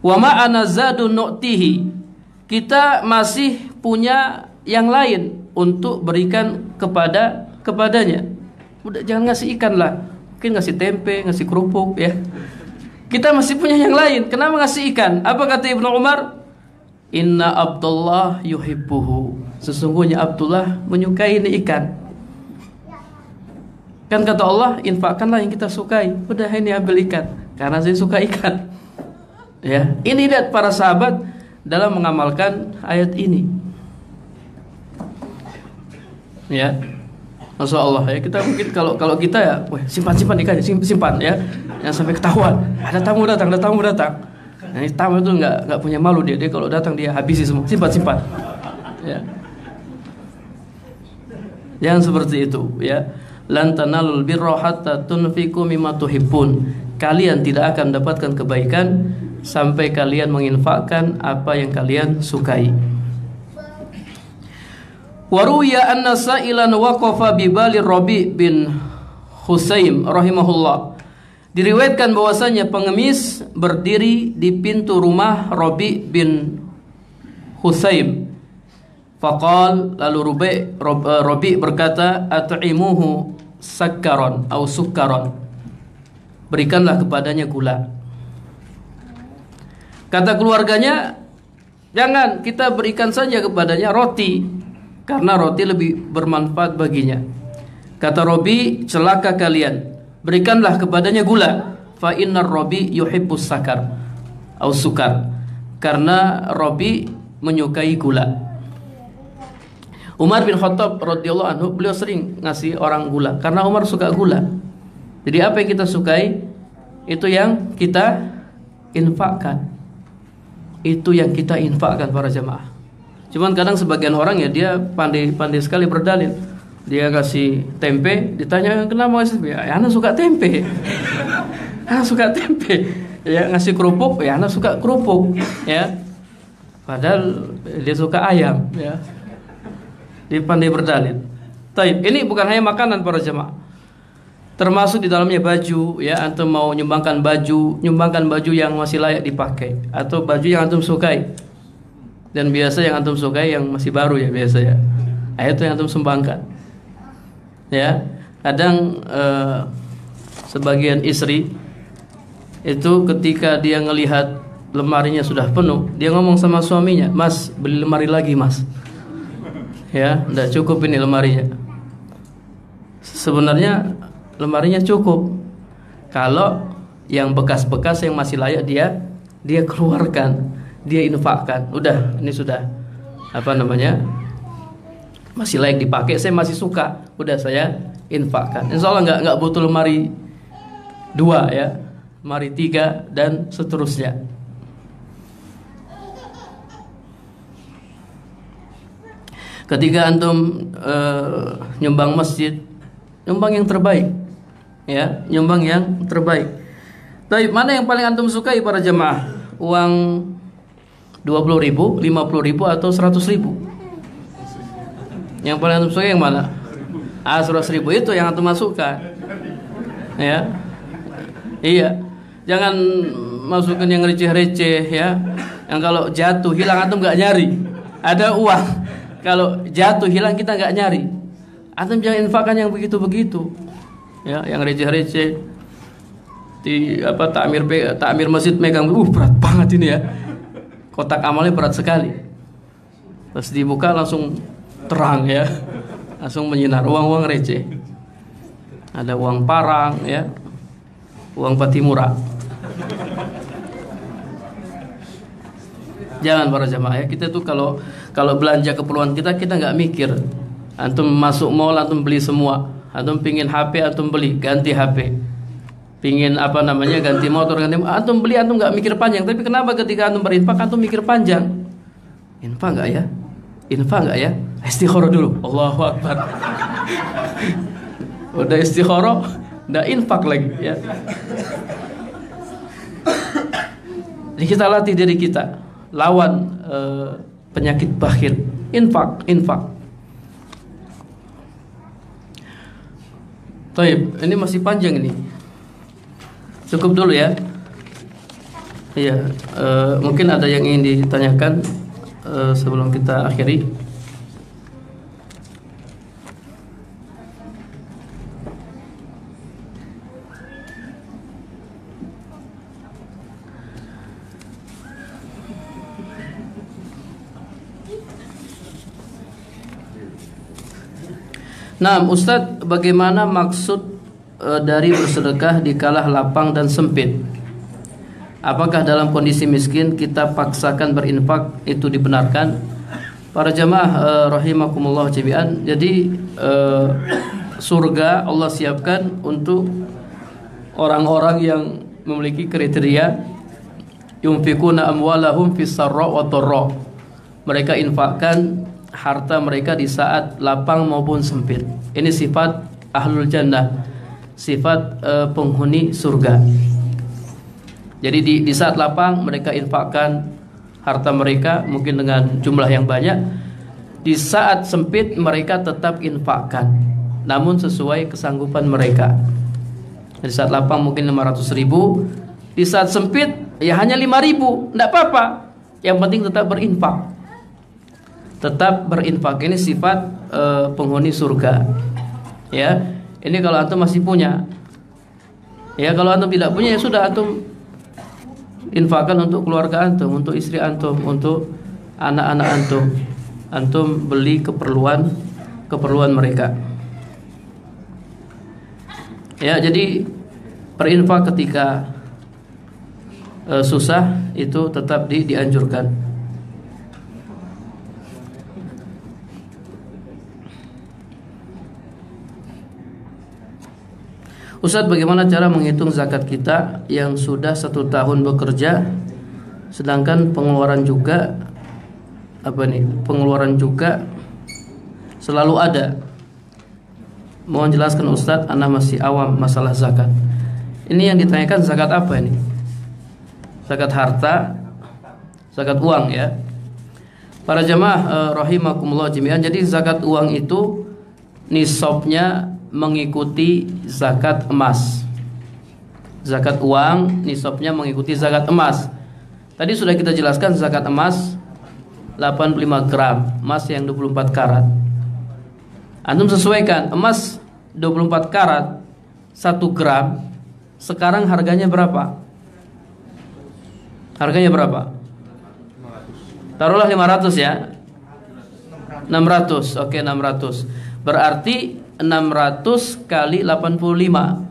Wa ma'ana zadun nu'tihi. Kita masih punya yang lain untuk berikan kepadanya. Udah jangan ngasih ikan lah. Mungkin ngasih tempe, ngasih kerupuk ya. Kita masih punya yang lain. Kenapa ngasih ikan? Apa kata Ibnu Umar? Inna Abdullah yuhibbuhu. Sesungguhnya Abdullah menyukai ini ikan. Kan kata Allah, infakkanlah yang kita sukai. Udah ini ambil ikan, karena saya suka ikan. Ya, ini lihat para sahabat dalam mengamalkan ayat ini. Ya, Masya Allah ya, kita mungkin kalau kita ya, simpan ikannya, simpan ya, jangan sampai ketahuan. Ada tamu datang. Nah, tamu itu nggak punya malu dia kalau datang dia habisi semua, simpan. Ya, jangan seperti itu ya. Lan tanalul birra hatta tunfiqu mimma tuhibbun. Kalian tidak akan mendapatkan kebaikan sampai kalian menginfakkan apa yang kalian sukai. Waruya anna sa'ilan waqafa bi bali Rabi bin Husaim rahimahullah. Diriwayatkan bahwasanya pengemis berdiri di pintu rumah Rabi bin Husaim. Faqal, lalu Rabi berkata, at'imuhu sakkaron atau sukkaron. Berikanlah kepadanya gula. Kata keluarganya, jangan, kita berikan saja kepadanya roti, karena roti lebih bermanfaat baginya. Kata Rabi, celaka kalian, berikanlah kepadanya gula. Fa innar Rabi yuhibbus sakar atau sukar, karena Rabi menyukai gula. Umar bin Khattab radhiyallahu anhu, beliau sering ngasih orang gula karena Umar suka gula. Jadi apa yang kita sukai itu yang kita infakkan. Itu yang kita infakkan para jamaah. Cuman kadang sebagian orang ya dia pandai sekali berdalil. Dia kasih tempe, ditanya kenapa ngasih? Ya, anak suka tempe. Anak suka tempe. Ya, ngasih kerupuk, ya anak suka kerupuk, ya. Padahal dia suka ayam, ya. Dia pandai berdalil. Taib, ini bukan hanya makanan para jemaah, termasuk di dalamnya baju. Ya, antum mau nyumbangkan baju yang masih layak dipakai atau baju yang antum sukai. Dan biasa yang antum sukai yang masih baru ya biasa ya. Itu yang antum sumbangkan. Ya, kadang sebagian istri itu ketika dia ngelihat lemarinya sudah penuh, dia ngomong sama suaminya, "Mas, beli lemari lagi, Mas." Ya, enggak cukup ini lemarinya. Sebenarnya lemarinya cukup kalau yang bekas-bekas yang masih layak dia keluarkan, dia infakkan. Udah, ini sudah masih layak dipakai, saya masih suka, udah saya infakkan. Insya Allah nggak butuh lemari 2 ya, lemari 3 dan seterusnya. Ketika antum nyumbang masjid, nyumbang yang terbaik, ya, nyumbang yang terbaik. Tapi mana yang paling antum sukai para jemaah? Uang 20.000, 50.000 atau 100.000? Yang paling antum sukai yang mana? 100.000 itu yang antum masukkan. Ya. Iya. Jangan masukkan yang receh-receh ya. Yang kalau jatuh hilang antum nggak nyari. Ada uang. Kalau jatuh hilang kita nggak nyari. Antum jangan infakkan yang begitu-begitu. Ya, yang receh-receh. Di takmir masjid megang, berat banget ini ya. Kotak amalnya berat sekali. Terus dibuka langsung terang ya. Langsung menyinar uang-uang receh. Ada uang parang ya. Uang patimura. Jangan para jamaah ya, kita tuh kalau belanja keperluan kita nggak mikir. Antum masuk mall antum beli semua. Antum pingin HP antum beli, ganti HP. Pingin ganti motor, antum beli, antum nggak mikir panjang. Tapi kenapa ketika antum berinfak antum mikir panjang? Infak nggak ya? Infak nggak ya? Istikharah dulu. Allahu Akbar. Udah istikharah, udah infak lagi ya. Jadi kita latih diri kita. Lawan penyakit bakhil. Infak. Taib, ini masih panjang ini. Cukup dulu ya. Iya, mungkin ada yang ingin ditanyakan sebelum kita akhiri. Nah, Ustadz, bagaimana maksud dari bersedekah di kala lapang dan sempit? Apakah dalam kondisi miskin kita paksakan berinfak itu dibenarkan? Para jamaah rahimakumullah jami'an. Jadi surga Allah siapkan untuk orang-orang yang memiliki kriteria yunfikuna amwalahum fis sarra wa dharra. Mereka infakkan harta mereka di saat lapang maupun sempit. Ini sifat ahlul jannah, sifat penghuni surga. Jadi di saat lapang mereka infakkan harta mereka mungkin dengan jumlah yang banyak. Di saat sempit mereka tetap infakkan, namun sesuai kesanggupan mereka. Di saat lapang mungkin 500.000, di saat sempit ya hanya 5.000, tidak apa-apa. Yang penting tetap berinfak. Tetap berinfak, ini sifat penghuni surga. Ya, ini kalau antum masih punya. Ya, kalau antum tidak punya ya sudah, antum infakkan untuk keluarga antum, untuk istri antum, untuk anak-anak antum. Antum beli keperluan mereka. Ya, jadi berinfak ketika susah itu tetap dianjurkan. Ustadz, bagaimana cara menghitung zakat kita yang sudah 1 tahun bekerja, sedangkan pengeluaran juga selalu ada? Mohon jelaskan Ustadz, ana masih awam masalah zakat. Ini yang ditanyakan zakat apa ini? Zakat harta, zakat uang ya. Para jamaah rahimakumullah jami'an. Jadi zakat uang itu nisabnya mengikuti zakat emas. Zakat uang nisabnya mengikuti zakat emas. Tadi sudah kita jelaskan zakat emas 85 gram, emas yang 24 karat. Antum sesuaikan, emas 24 karat 1 gram sekarang harganya berapa? Harganya berapa? Taruhlah 500 ya. 600. Oke, 600. Berarti 600 kali 85.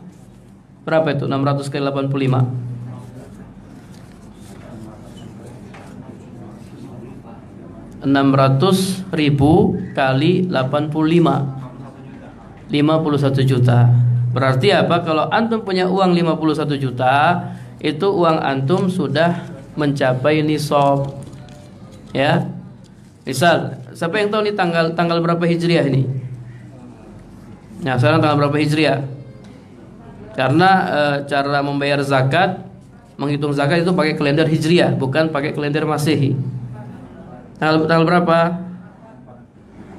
Berapa itu 600 kali 85? 600.000 kali 85, 51 juta. Berarti apa? Kalau antum punya uang 51 juta, itu uang antum sudah mencapai nisab. Ya. Misal, siapa yang tahu nih tanggal berapa Hijriah ini? Nah, sekarang tanggal berapa Hijriah? Karena cara membayar zakat, menghitung zakat itu pakai kalender Hijriah, bukan pakai kalender Masehi. Tanggal berapa?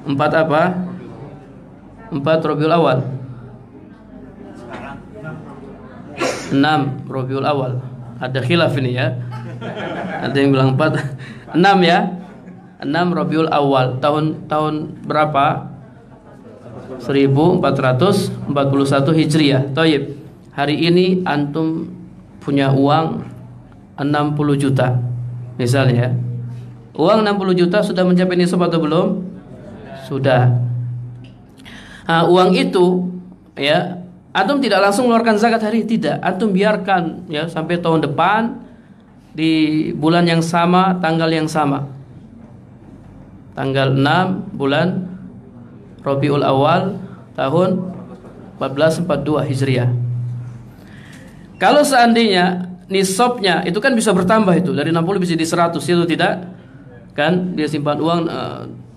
4 apa? 4 Rabiul Awal. Sekarang 6 Rabiul Awal. Ada khilaf ini ya. Ada yang bilang 4, 6 ya. 6 Rabiul Awal. Tahun berapa? 1441 Hijriah. Thayyib. Hari ini antum punya uang 60 juta. Misalnya ya. Uang 60 juta sudah mencapai nisab atau belum? Sudah. Nah, uang itu ya, antum tidak langsung mengeluarkan zakat hari, tidak. Antum biarkan ya sampai tahun depan di bulan yang sama, tanggal yang sama. Tanggal 6 bulan Rabiul Awal tahun 1442 Hijriah. Kalau seandainya nisabnya itu kan bisa bertambah, itu dari 60 bisa jadi 100, itu tidak kan, dia simpan uang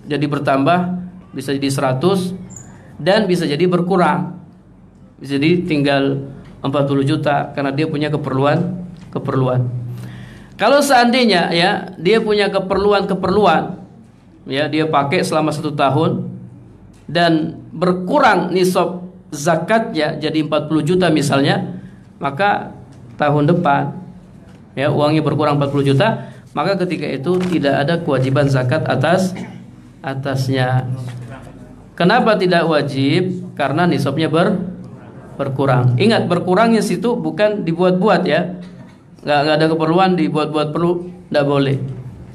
jadi bertambah, bisa jadi 100 dan bisa jadi berkurang, bisa jadi tinggal 40 juta karena dia punya keperluan. Kalau seandainya ya dia punya keperluan ya, dia pakai selama 1 tahun dan berkurang nisab zakatnya jadi 40 juta misalnya, maka tahun depan ya uangnya berkurang 40 juta, maka ketika itu tidak ada kewajiban zakat atasnya. Kenapa tidak wajib? Karena nisabnya berkurang. Ingat, berkurangnya situ bukan dibuat-buat ya. Nggak ada keperluan dibuat-buat perlu, nggak boleh.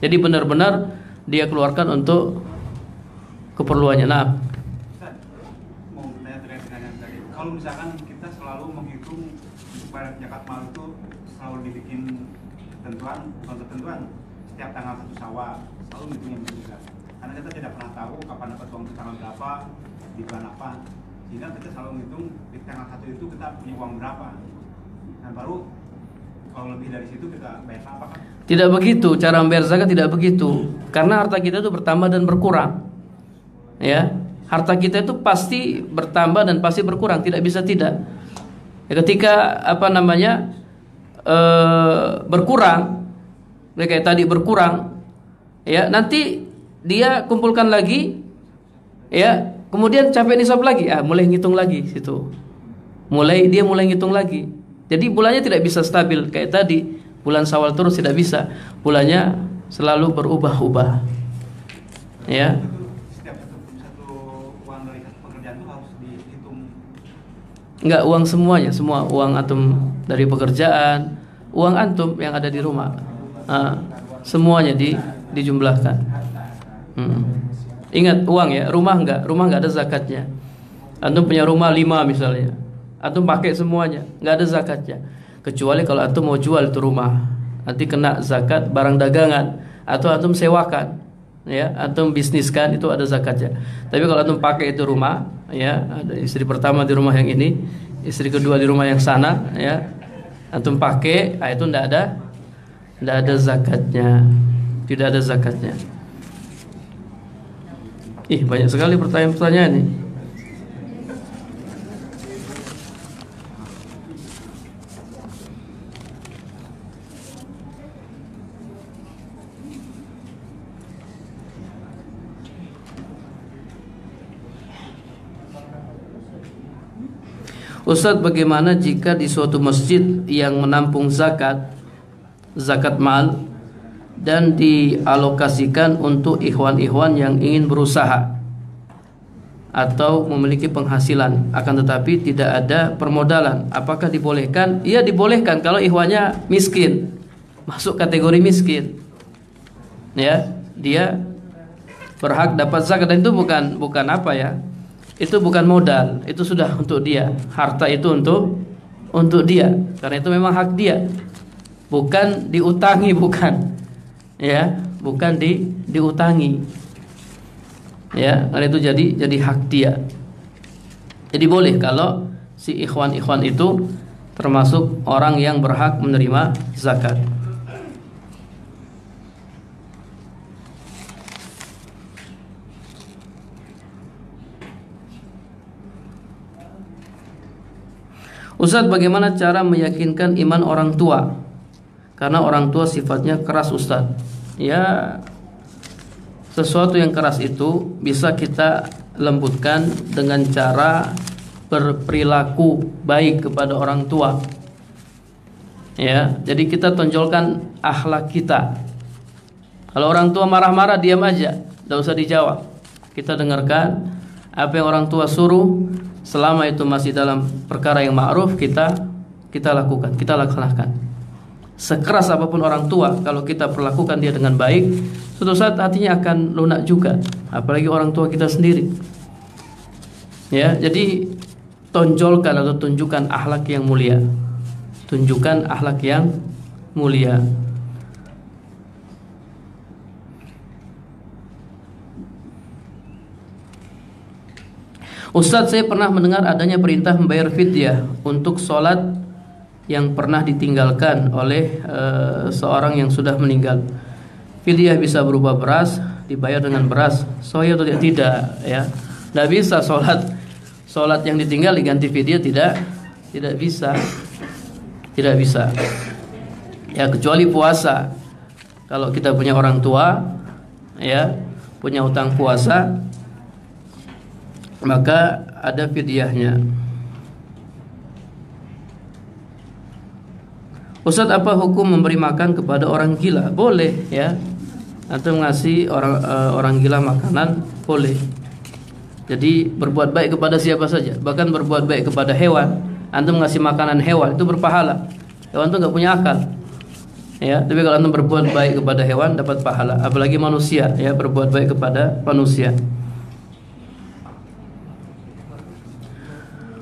Jadi benar-benar dia keluarkan untuk keperluannya. Nah, mau bertanya terkait dengan yang tadi. Kalau misalkan kita selalu menghitung untuk bayar zakat mal itu selalu dibikin ketentuan setiap tanggal 1 Syawal, selalu menghitungnya begitu. Karena kita tidak pernah tahu kapan dapat uang itu tanggal berapa, di bulan apa, sehingga kita selalu menghitung di tanggal 1 itu kita punya uang berapa. Dan baru kalau lebih dari situ kita bayar apa kan? tidak begitu cara membayar zakat, tidak begitu. Karena harta kita itu bertambah dan berkurang. Ya, harta kita itu pasti bertambah dan pasti berkurang, tidak bisa tidak. Ya, ketika berkurang, kayak tadi berkurang, ya nanti dia kumpulkan lagi, ya kemudian capek nisab lagi, mulai ngitung lagi situ, mulai ngitung lagi. Jadi bulannya tidak bisa stabil kayak tadi, bulan Syawal terus tidak bisa, bulannya selalu berubah-ubah. Ya. Setiap satu uang dari satu pekerjaan itu harus dihitung. Enggak, uang semuanya, semua uang antum dari pekerjaan, uang antum yang ada di rumah, semuanya dijumlahkan. Ingat, uang ya, rumah enggak ada zakatnya. Antum punya rumah 5 misalnya, antum pakai semuanya, enggak ada zakatnya. Kecuali kalau antum mau jual itu rumah, nanti kena zakat barang dagangan, atau antum sewakan, ya, antum bisniskan, itu ada zakatnya. Tapi kalau antum pakai itu rumah, ya, ada istri pertama di rumah yang ini, istri kedua di rumah yang sana, ya, antum pakai, itu enggak ada zakatnya, tidak ada zakatnya. Banyak sekali pertanyaan-pertanyaan nih. Ustadz, bagaimana jika di suatu masjid yang menampung zakat mal dan dialokasikan untuk ikhwan-ikhwan yang ingin berusaha atau memiliki penghasilan, akan tetapi tidak ada permodalan, apakah dibolehkan? Iya, dibolehkan kalau ikhwannya miskin, masuk kategori miskin, ya, dia berhak dapat zakat. Dan itu bukan apa ya, itu bukan modal, itu sudah untuk dia, harta itu untuk dia, karena itu memang hak dia, bukan diutangi, bukan, ya, bukan diutangi, ya, karena itu jadi hak dia. Jadi boleh kalau si ikhwan itu termasuk orang yang berhak menerima zakat. Ustadz, bagaimana cara meyakinkan iman orang tua? Karena orang tua sifatnya keras, Ustadz. Ya, sesuatu yang keras itu bisa kita lembutkan dengan cara berperilaku baik kepada orang tua. Ya, jadi kita tonjolkan akhlak kita. Kalau orang tua marah-marah, diam aja, tidak usah dijawab. Kita dengarkan apa yang orang tua suruh, selama itu masih dalam perkara yang ma'ruf, kita lakukan, kita laksanakan. Sekeras apapun orang tua, kalau kita perlakukan dia dengan baik, suatu saat hatinya akan lunak juga. Apalagi orang tua kita sendiri. Ya, jadi tonjolkan atau tunjukkan akhlak yang mulia. Tunjukkan akhlak yang mulia. Ustadz, saya pernah mendengar adanya perintah membayar fidyah untuk sholat yang pernah ditinggalkan oleh seorang yang sudah meninggal. Fidyah bisa berupa beras, dibayar dengan beras. Sahih atau tidak? Ya, tidak bisa sholat yang ditinggal diganti fidyah, tidak bisa, tidak bisa. Ya, kecuali puasa. Kalau kita punya orang tua, ya, punya utang puasa, maka ada fidyahnya. Ustadz, apa hukum memberi makan kepada orang gila? Boleh, ya. Atau ngasih orang gila makanan, boleh. Jadi berbuat baik kepada siapa saja, bahkan berbuat baik kepada hewan. Antum ngasih makanan hewan itu berpahala. Hewan itu nggak punya akal, ya. Tapi kalau antum berbuat baik kepada hewan dapat pahala. Apalagi manusia, ya, berbuat baik kepada manusia.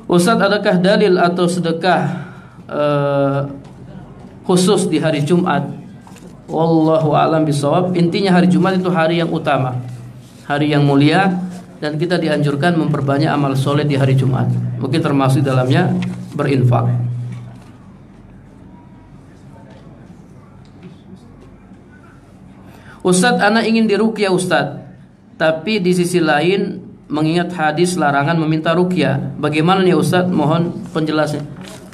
Ustadz, adakah dalil atau sedekah khusus di hari Jumat? Wallahu a'lam bishawab. Intinya hari Jumat itu hari yang utama, hari yang mulia, dan kita dianjurkan memperbanyak amal soleh di hari Jumat. Mungkin termasuk dalamnya berinfak. Ustadz, anak ingin diruqyah Ustadz, tapi di sisi lain mengingat hadis larangan meminta ruqyah. Bagaimana nih Ustadz? Mohon penjelasannya.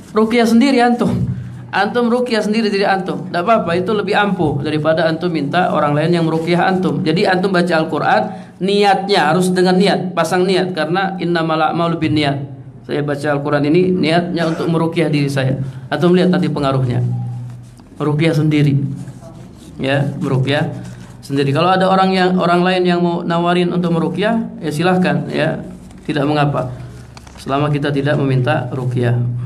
Ruqyah sendiri antum ruqyah sendiri diri antum, tidak apa-apa, itu lebih ampuh daripada antum minta orang lain yang meruqyah antum. Jadi antum baca Al-Quran, niatnya harus dengan niat, pasang niat, karena innamal a'malu binniyat. Saya baca Al-Quran ini niatnya untuk meruqyah diri saya. Antum lihat nanti pengaruhnya. Meruqyah sendiri, ya, meruqyah sendiri. Kalau ada orang lain yang mau nawarin untuk meruqyah, ya silahkan, ya, tidak mengapa, selama kita tidak meminta ruqyah.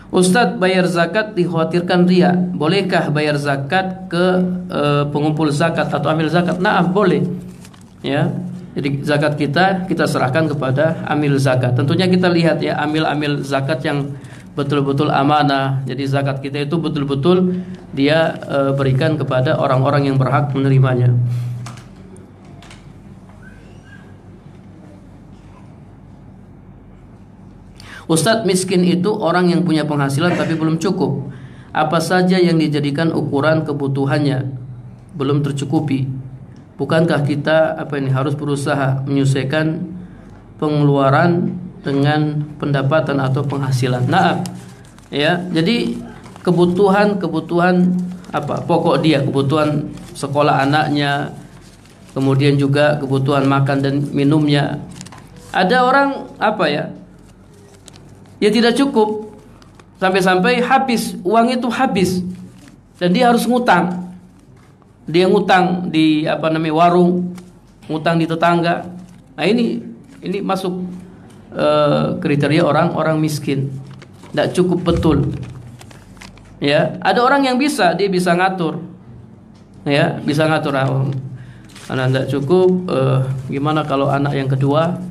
Ustadz, bayar zakat dikhawatirkan ria. Bolehkah bayar zakat ke pengumpul zakat atau amil zakat? Nah, boleh. Ya. Jadi zakat kita serahkan kepada amil zakat. Tentunya kita lihat, ya, amil zakat yang betul-betul amanah. Jadi zakat kita itu betul-betul dia berikan kepada orang-orang yang berhak menerimanya. Ustadz, miskin itu orang yang punya penghasilan tapi belum cukup. Apa saja yang dijadikan ukuran kebutuhannya belum tercukupi? Bukankah kita harus berusaha menyesuaikan pengeluaran dengan pendapatan atau penghasilan? Nah, ya, jadi kebutuhan pokok dia, kebutuhan sekolah anaknya, kemudian juga kebutuhan makan dan minumnya. Ada orang ya tidak cukup, sampai-sampai habis, uang itu habis, dan dia harus ngutang. Dia ngutang di warung, ngutang di tetangga. Nah, ini masuk kriteria orang miskin, tidak cukup betul. Ya, ada orang yang dia bisa ngatur, ya, bisa ngatur. Anak tidak cukup, gimana kalau anak yang kedua?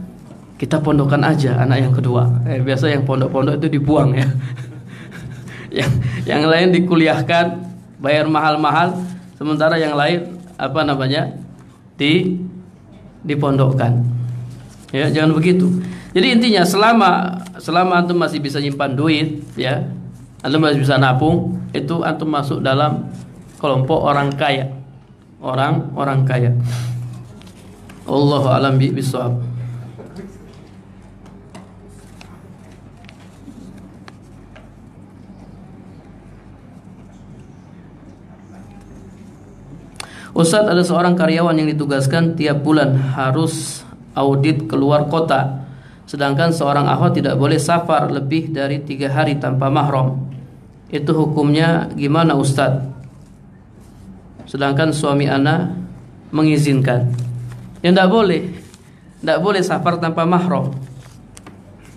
Kita pondokkan aja anak yang kedua. Biasa yang pondok-pondok itu dibuang, ya. yang lain dikuliahkan, bayar mahal-mahal, sementara yang lain dipondokkan. Ya, jangan begitu. Jadi intinya selama antum masih bisa nyimpan duit, ya, antum masih bisa nabung, itu antum masuk dalam kelompok orang kaya. Orang kaya. Allahu a'lam bishawab. Ustadz, ada seorang karyawan yang ditugaskan tiap bulan harus audit keluar kota, sedangkan seorang akhwat tidak boleh safar lebih dari 3 hari tanpa mahram. Itu hukumnya gimana Ustadz? Sedangkan suami ana mengizinkan. Ya tidak boleh safar tanpa mahram.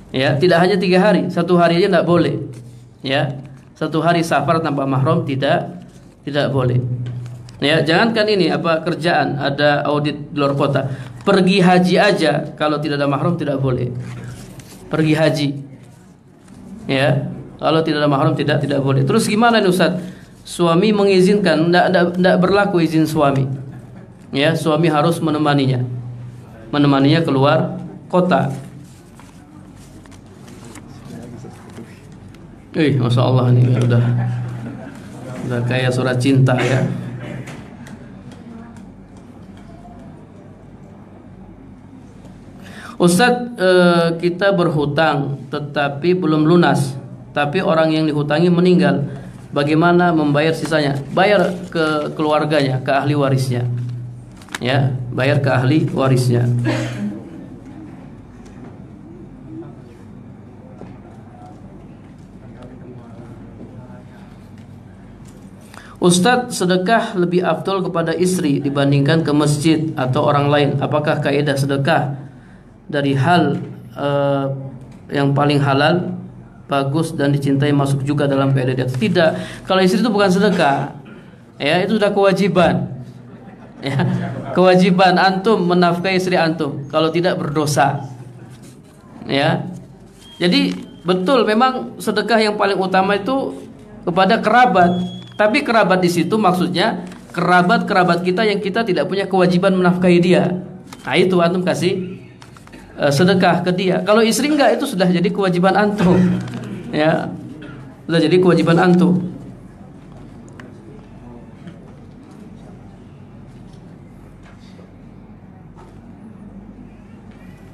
Ya, tidak hanya 3 hari, 1 hari aja tidak boleh. Ya, 1 hari safar tanpa mahram tidak boleh. Ya, jangankan ini kerjaan ada audit di luar kota, pergi haji aja kalau tidak ada mahram tidak boleh. Pergi haji, ya, kalau tidak ada mahram tidak boleh. Terus gimana nih Ustaz? Suami mengizinkan, tidak berlaku izin suami. Ya, suami harus menemaninya keluar kota. Masya Allah ini udah kayak surat cinta ya. Ustadz, kita berhutang tetapi belum lunas, tapi orang yang dihutangi meninggal, bagaimana membayar sisanya? Bayar ke keluarganya, ke ahli warisnya. Ya, bayar ke ahli warisnya. Ustadz, sedekah lebih afdol kepada istri dibandingkan ke masjid atau orang lain. Apakah kaidah sedekah dari hal yang paling halal, bagus dan dicintai masuk juga dalam kaidah? Tidak. Kalau istri itu bukan sedekah, ya, itu sudah kewajiban. Ya, kewajiban antum menafkahi istri antum. Kalau tidak berdosa. Ya. Jadi betul memang sedekah yang paling utama itu kepada kerabat. Tapi kerabat di situ maksudnya kerabat kita yang kita tidak punya kewajiban menafkahi dia. Nah, itu antum kasih sedekah ke dia. Kalau istri enggak, itu sudah jadi kewajiban antum. Ya. Sudah jadi kewajiban antum.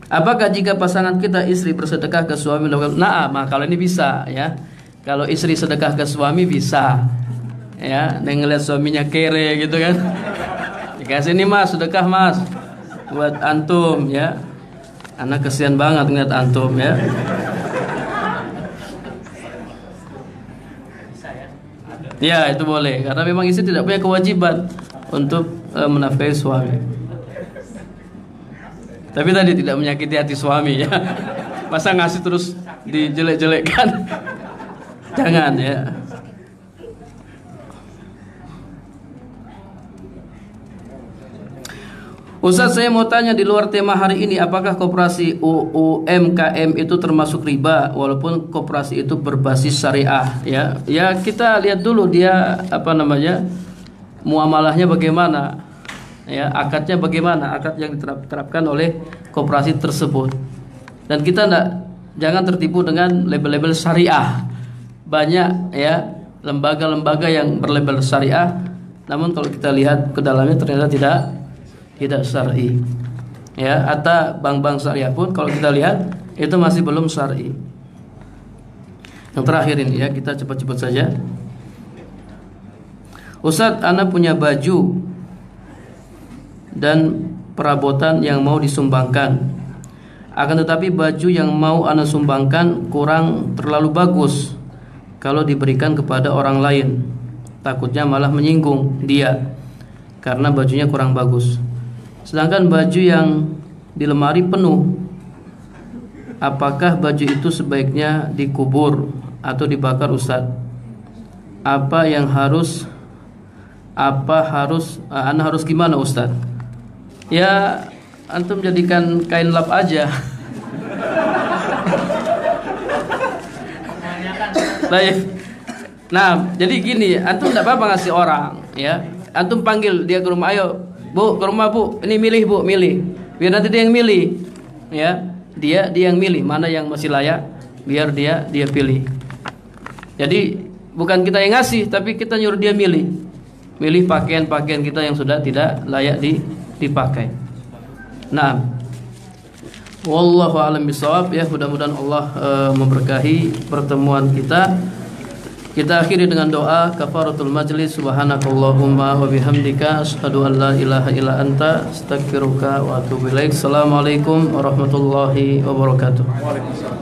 Apakah jika pasangan kita istri bersedekah ke suami? Nah, kalau ini bisa ya. Kalau istri sedekah ke suami bisa. Ya, ngeliat suaminya kere gitu kan. Dikasih nih Mas, sedekah Mas buat antum ya. Anak kesian banget ngeliat antum ya. Ya, itu boleh karena memang istri tidak punya kewajiban untuk menafkahi suami. Tapi tadi tidak menyakiti hati suami ya. Masa ngasih terus dijelek-jelekkan? Jangan ya. Ustaz, saya mau tanya di luar tema hari ini, apakah koperasi UMKM itu termasuk riba walaupun koperasi itu berbasis syariah? Ya kita lihat dulu dia muamalahnya bagaimana, ya, akadnya bagaimana, akad yang diterapkan oleh koperasi tersebut. Dan kita jangan tertipu dengan label-label syariah. Banyak ya lembaga-lembaga yang berlabel syariah, namun kalau kita lihat ke dalamnya ternyata tidak syar'i. Ya, atau bank-bank syariah pun kalau kita lihat itu masih belum syar'i. Yang terakhir ini ya, kita cepat-cepat saja. Ustadz, ana punya baju dan perabotan yang mau disumbangkan. Akan tetapi baju yang mau ana sumbangkan kurang terlalu bagus kalau diberikan kepada orang lain. Takutnya malah menyinggung dia karena bajunya kurang bagus. Sedangkan baju yang di lemari penuh. Apakah baju itu sebaiknya dikubur atau dibakar Ustadz? Ana harus gimana Ustadz? Ya, antum jadikan kain lap aja. Baik. Nah, jadi gini, antum tidak apa-apa ngasih orang, ya. Antum panggil dia ke rumah, ayo Bu, ke rumah Bu, ini milih Bu, milih. Biar nanti dia yang milih, ya. Dia yang milih mana yang masih layak, biar dia pilih. Jadi bukan kita yang ngasih, tapi kita nyuruh dia milih pakaian-pakaian kita yang sudah tidak layak dipakai. Nah, wallahu a'lam bishawab ya. Mudah-mudahan Allah memberkahi pertemuan kita. Kita akhiri dengan doa kafaratul majlis. Subhanakallahumma wa bihamdika asyhadu an la ilaha illa anta astaghfiruka wa atubu ilaik. Assalamualaikum warahmatullahi wabarakatuh.